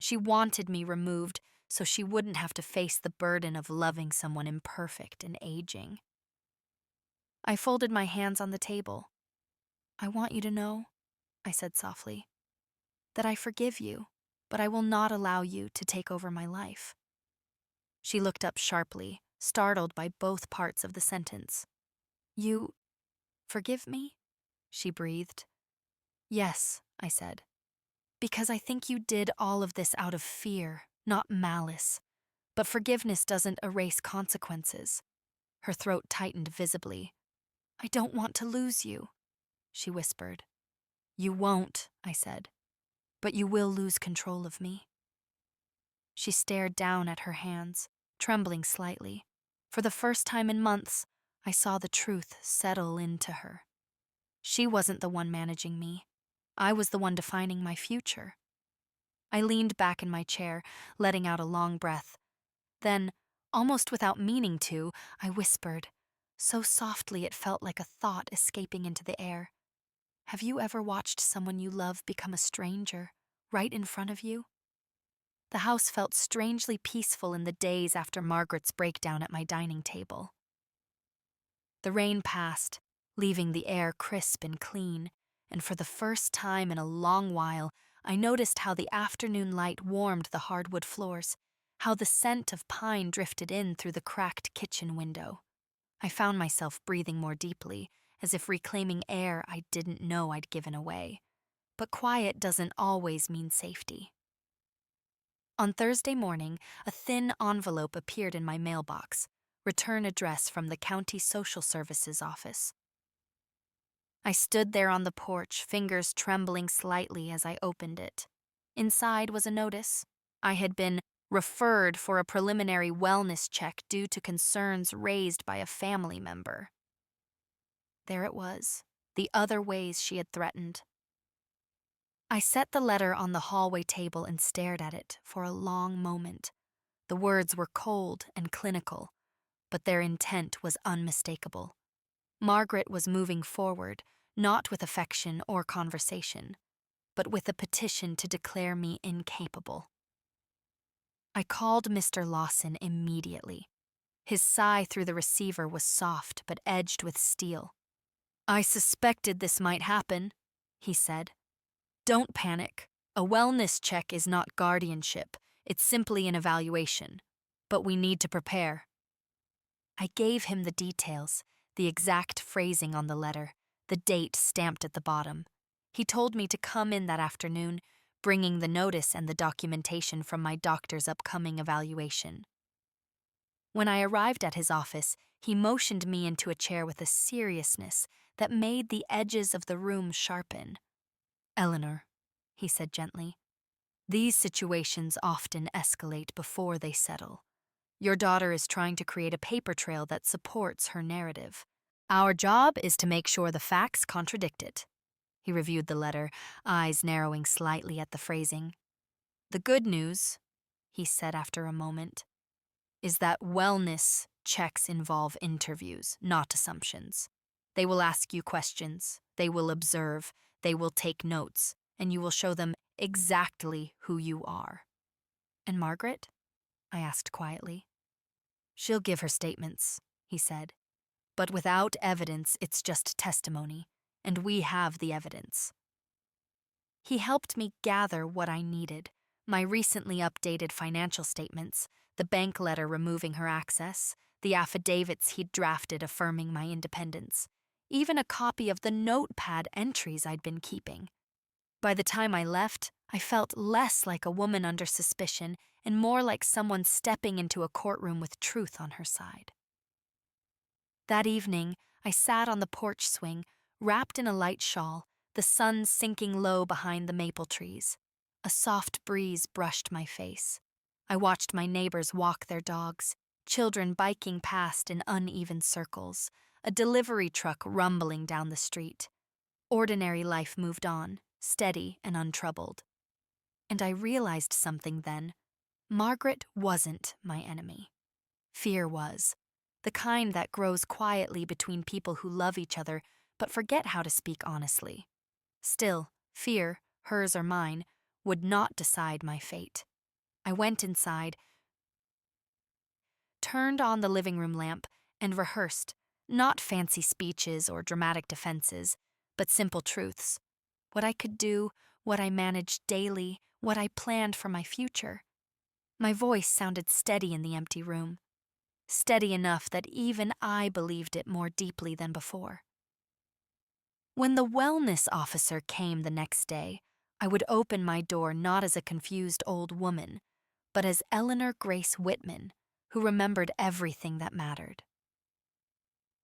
She wanted me removed so she wouldn't have to face the burden of loving someone imperfect and aging. I folded my hands on the table. "I want you to know," I said softly, "that I forgive you, but I will not allow you to take over my life." She looked up sharply, startled by both parts of the sentence. "You forgive me?" she breathed. "Yes," I said, "because I think you did all of this out of fear, not malice. But forgiveness doesn't erase consequences." Her throat tightened visibly. "I don't want to lose you," she whispered. "You won't," I said, "but you will lose control of me." She stared down at her hands, trembling slightly. For the first time in months, I saw the truth settle into her. She wasn't the one managing me. I was the one defining my future. I leaned back in my chair, letting out a long breath. Then, almost without meaning to, I whispered, so softly it felt like a thought escaping into the air. "Have you ever watched someone you love become a stranger, right in front of you?" The house felt strangely peaceful in the days after Margaret's breakdown at my dining table. The rain passed, leaving the air crisp and clean, and for the first time in a long while, I noticed how the afternoon light warmed the hardwood floors, how the scent of pine drifted in through the cracked kitchen window. I found myself breathing more deeply, as if reclaiming air I didn't know I'd given away. But quiet doesn't always mean safety. On Thursday morning, a thin envelope appeared in my mailbox, return address from the county social services office. I stood there on the porch, fingers trembling slightly as I opened it. Inside was a notice. I had been referred for a preliminary wellness check due to concerns raised by a family member. There it was, the other ways she had threatened. I set the letter on the hallway table and stared at it for a long moment. The words were cold and clinical, but their intent was unmistakable. Margaret was moving forward, not with affection or conversation, but with a petition to declare me incapable. I called Mr. Lawson immediately. His sigh through the receiver was soft but edged with steel. "I suspected this might happen," he said. "Don't panic. A wellness check is not guardianship. It's simply an evaluation. But we need to prepare." I gave him the details, the exact phrasing on the letter, the date stamped at the bottom. He told me to come in that afternoon, bringing the notice and the documentation from my doctor's upcoming evaluation. When I arrived at his office, he motioned me into a chair with a seriousness that made the edges of the room sharpen. "Eleanor," he said gently, "these situations often escalate before they settle. Your daughter is trying to create a paper trail that supports her narrative. Our job is to make sure the facts contradict it." He reviewed the letter, eyes narrowing slightly at the phrasing. "The good news," he said after a moment, "is that wellness checks involve interviews, not assumptions. They will ask you questions, they will observe, they will take notes, and you will show them exactly who you are." "And Margaret?" I asked quietly. "She'll give her statements," he said. "But without evidence, it's just testimony, and we have the evidence." He helped me gather what I needed: my recently updated financial statements, the bank letter removing her access, the affidavits he'd drafted affirming my independence, even a copy of the notepad entries I'd been keeping. By the time I left, I felt less like a woman under suspicion and more like someone stepping into a courtroom with truth on her side. That evening, I sat on the porch swing, wrapped in a light shawl, the sun sinking low behind the maple trees. A soft breeze brushed my face. I watched my neighbors walk their dogs, children biking past in uneven circles, a delivery truck rumbling down the street. Ordinary life moved on, steady and untroubled. And I realized something then. Margaret wasn't my enemy. Fear was. The kind that grows quietly between people who love each other but forget how to speak honestly. Still, fear, hers or mine, would not decide my fate. I went inside, turned on the living room lamp, and rehearsed, not fancy speeches or dramatic defenses, but simple truths. What I could do, what I managed daily, what I planned for my future. My voice sounded steady in the empty room, steady enough that even I believed it more deeply than before. When the wellness officer came the next day, I would open my door not as a confused old woman, but as Eleanor Grace Whitman, who remembered everything that mattered.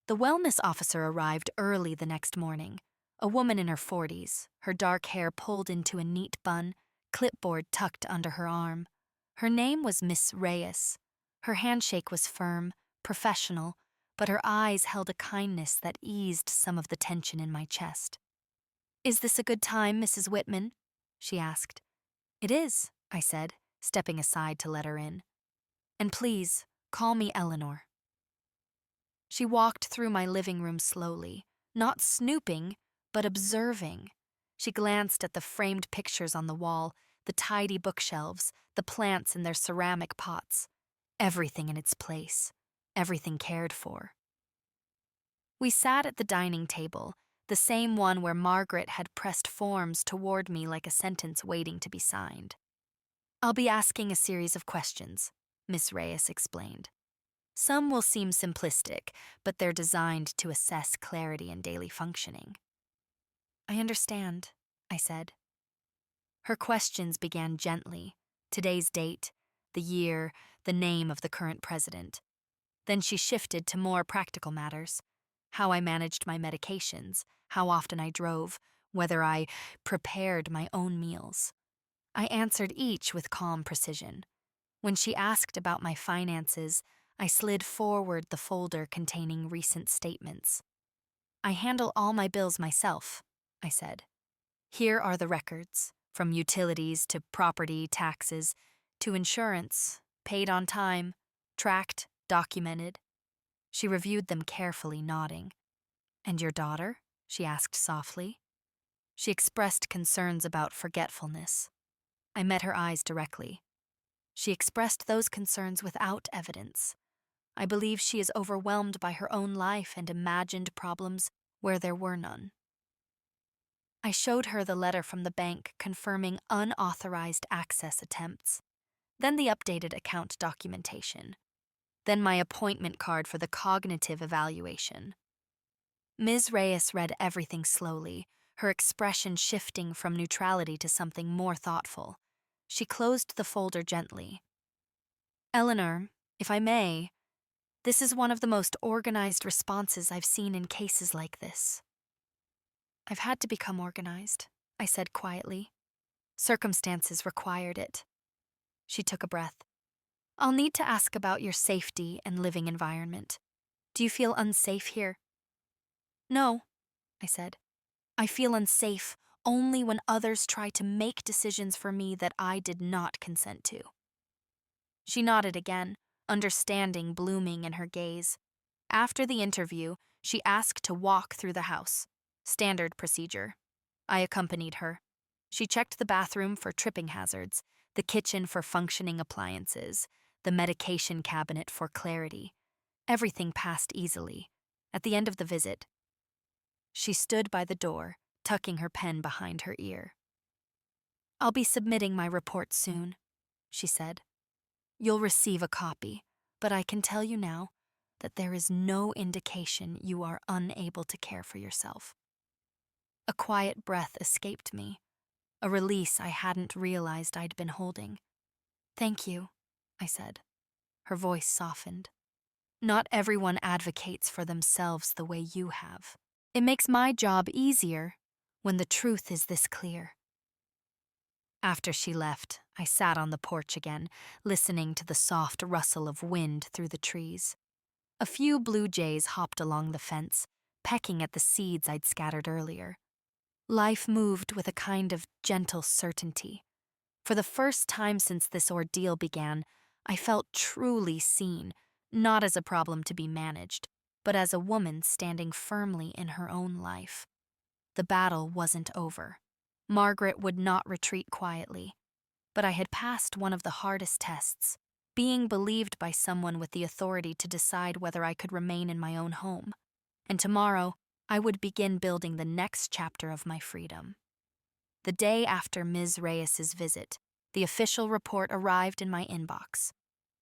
The wellness officer arrived early the next morning, a woman in her 40s, her dark hair pulled into a neat bun, clipboard tucked under her arm. Her name was Miss Reyes. Her handshake was firm, professional, but her eyes held a kindness that eased some of the tension in my chest. "Is this a good time, Mrs. Whitman?" she asked. "It is," I said, stepping aside to let her in. "And please, call me Eleanor." She walked through my living room slowly, not snooping, but observing. She glanced at the framed pictures on the wall, the tidy bookshelves, the plants in their ceramic pots. Everything in its place, everything cared for. We sat at the dining table, the same one where Margaret had pressed forms toward me like a sentence waiting to be signed. "I'll be asking a series of questions," Miss Reyes explained. "Some will seem simplistic, but they're designed to assess clarity in daily functioning." "I understand," I said. Her questions began gently: today's date, the year, the name of the current president. Then she shifted to more practical matters: how I managed my medications, how often I drove, whether I prepared my own meals. I answered each with calm precision. When she asked about my finances, I slid forward the folder containing recent statements. "I handle all my bills myself," I said. "Here are the records, from utilities to property taxes to insurance, paid on time, tracked, documented." She reviewed them carefully, nodding. "And your daughter?" she asked softly. She expressed concerns about forgetfulness. I met her eyes directly. She expressed those concerns without evidence. I believe she is overwhelmed by her own life and imagined problems where there were none. I showed her the letter from the bank confirming unauthorized access attempts, then the updated account documentation, then my appointment card for the cognitive evaluation. Ms. Reyes read everything slowly, her expression shifting from neutrality to something more thoughtful. She closed the folder gently. "Eleanor, if I may, this is one of the most organized responses I've seen in cases like this." "I've had to become organized," I said quietly. "Circumstances required it." She took a breath. "I'll need to ask about your safety and living environment. Do you feel unsafe here?" "No," I said. "I feel unsafe only when others try to make decisions for me that I did not consent to." She nodded again, understanding blooming in her gaze. After the interview, she asked to walk through the house. Standard procedure. I accompanied her. She checked the bathroom for tripping hazards, the kitchen for functioning appliances, the medication cabinet for clarity. Everything passed easily. At the end of the visit, she stood by the door, tucking her pen behind her ear. "I'll be submitting my report soon," she said. "You'll receive a copy, but I can tell you now that there is no indication you are unable to care for yourself." A quiet breath escaped me, a release I hadn't realized I'd been holding. "Thank you," I said. Her voice softened. "Not everyone advocates for themselves the way you have. It makes my job easier when the truth is this clear." After she left, I sat on the porch again, listening to the soft rustle of wind through the trees. A few blue jays hopped along the fence, pecking at the seeds I'd scattered earlier. Life moved with a kind of gentle certainty. For the first time since this ordeal began, I felt truly seen, not as a problem to be managed, but as a woman standing firmly in her own life. The battle wasn't over. Margaret would not retreat quietly, but I had passed one of the hardest tests. being believed by someone with the authority to decide whether I could remain in my own home. And tomorrow, I would begin building the next chapter of my freedom. The day after Ms. Reyes's visit, the official report arrived in my inbox.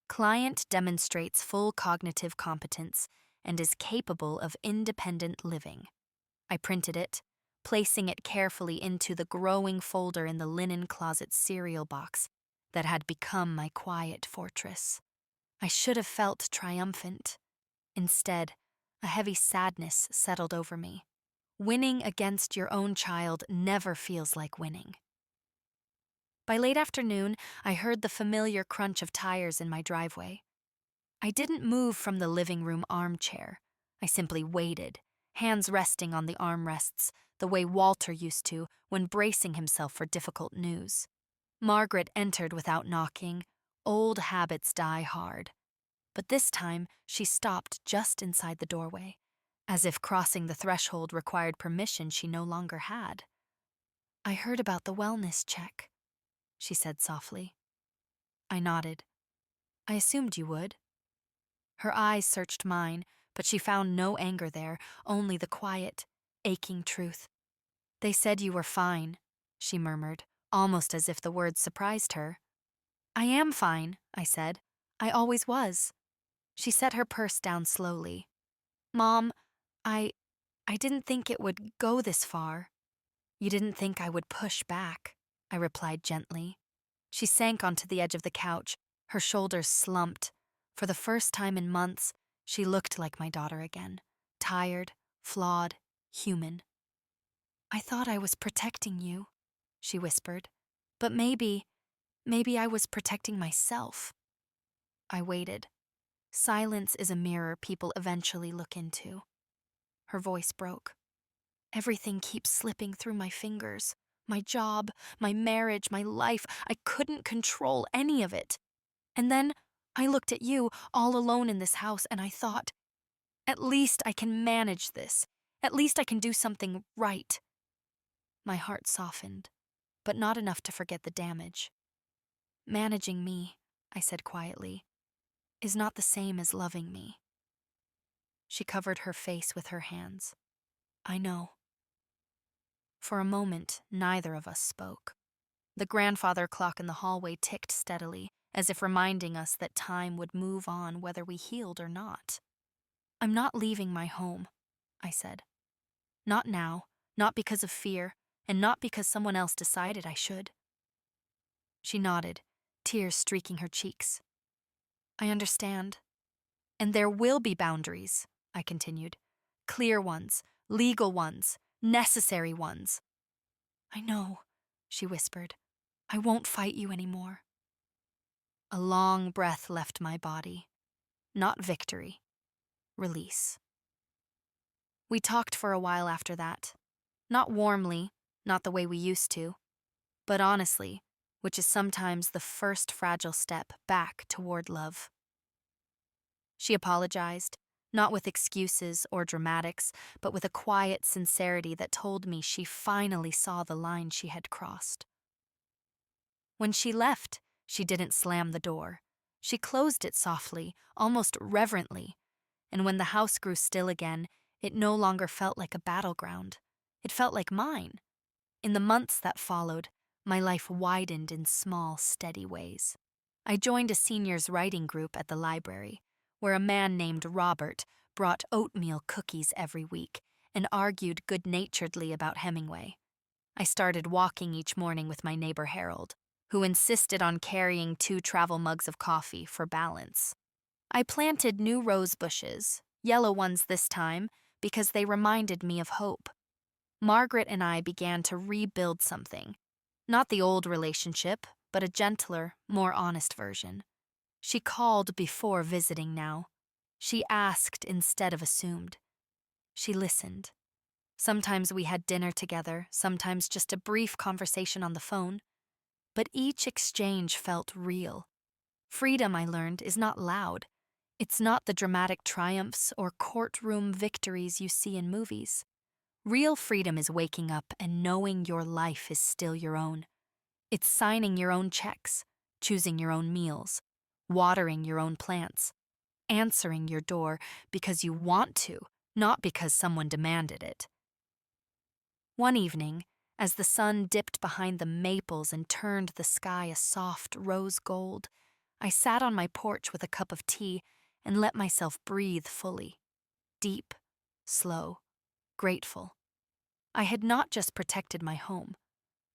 Client demonstrates full cognitive competence and is capable of independent living. I printed it, placing it carefully into the growing folder in the linen closet cereal box that had become my quiet fortress. I should have felt triumphant. Instead, a heavy sadness settled over me. Winning against your own child never feels like winning. By late afternoon, I heard the familiar crunch of tires in my driveway. I didn't move from the living room armchair. I simply waited, hands resting on the armrests, the way Walter used to when bracing himself for difficult news. Margaret entered without knocking. Old habits die hard. But this time, she stopped just inside the doorway, as if crossing the threshold required permission she no longer had. "I heard about the wellness check," she said softly. I nodded. "I assumed you would." Her eyes searched mine, but she found no anger there, only the quiet, aching truth. "They said you were fine," she murmured, almost as if the words surprised her. "I am fine," I said. "I always was." She set her purse down slowly. "Mom, I didn't think it would go this far." "You didn't think I would push back," I replied gently. She sank onto the edge of the couch, her shoulders slumped. For the first time in months, she looked like my daughter again, tired, flawed, human. "I thought I was protecting you," she whispered. "But maybe I was protecting myself." I waited. Silence is a mirror people eventually look into. Her voice broke. "Everything keeps slipping through my fingers. My job, my marriage, my life. I couldn't control any of it. And then I looked at you, all alone in this house, and I thought, at least I can manage this. At least I can do something right." My heart softened, but not enough to forget the damage. "Managing me," I said quietly, "is not the same as loving me." She covered her face with her hands. "I know." For a moment, neither of us spoke. The grandfather clock in the hallway ticked steadily, as if reminding us that time would move on whether we healed or not. "I'm not leaving my home," I said. "Not now, not because of fear, and not because someone else decided I should." She nodded, tears streaking her cheeks. "I understand. And there will be boundaries," I continued. "Clear ones, legal ones, necessary ones." "I know," she whispered. "I won't fight you anymore." A long breath left my body. Not victory. Release. We talked for a while after that. Not warmly, not the way we used to, but honestly, which is sometimes the first fragile step back toward love. She apologized, not with excuses or dramatics, but with a quiet sincerity that told me she finally saw the line she had crossed. When she left, she didn't slam the door. She closed it softly, almost reverently, and when the house grew still again, it no longer felt like a battleground. It felt like mine. In the months that followed, my life widened in small, steady ways. I joined a seniors' writing group at the library, where a man named Robert brought oatmeal cookies every week and argued good-naturedly about Hemingway. I started walking each morning with my neighbor Harold, who insisted on carrying 2 travel mugs of coffee for balance. I planted new rose bushes, yellow ones this time, because they reminded me of hope. Margaret and I began to rebuild something. Not the old relationship, but a gentler, more honest version. She called before visiting now. She asked instead of assumed. She listened. Sometimes we had dinner together, sometimes just a brief conversation on the phone. But each exchange felt real. Freedom, I learned, is not loud. It's not the dramatic triumphs or courtroom victories you see in movies. Real freedom is waking up and knowing your life is still your own. It's signing your own checks, choosing your own meals, watering your own plants, answering your door because you want to, not because someone demanded it. One evening, as the sun dipped behind the maples and turned the sky a soft rose gold, I sat on my porch with a cup of tea and let myself breathe fully, deep, slow, grateful. I had not just protected my home,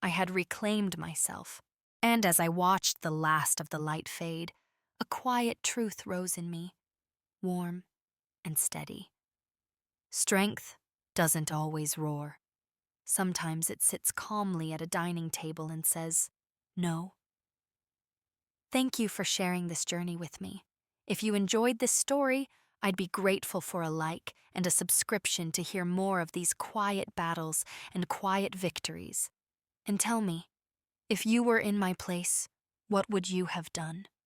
I had reclaimed myself. And as I watched the last of the light fade, a quiet truth rose in me, warm and steady. Strength doesn't always roar. Sometimes it sits calmly at a dining table and says, "No." Thank you for sharing this journey with me. If you enjoyed this story, I'd be grateful for a like and a subscription to hear more of these quiet battles and quiet victories. And tell me, if you were in my place, what would you have done?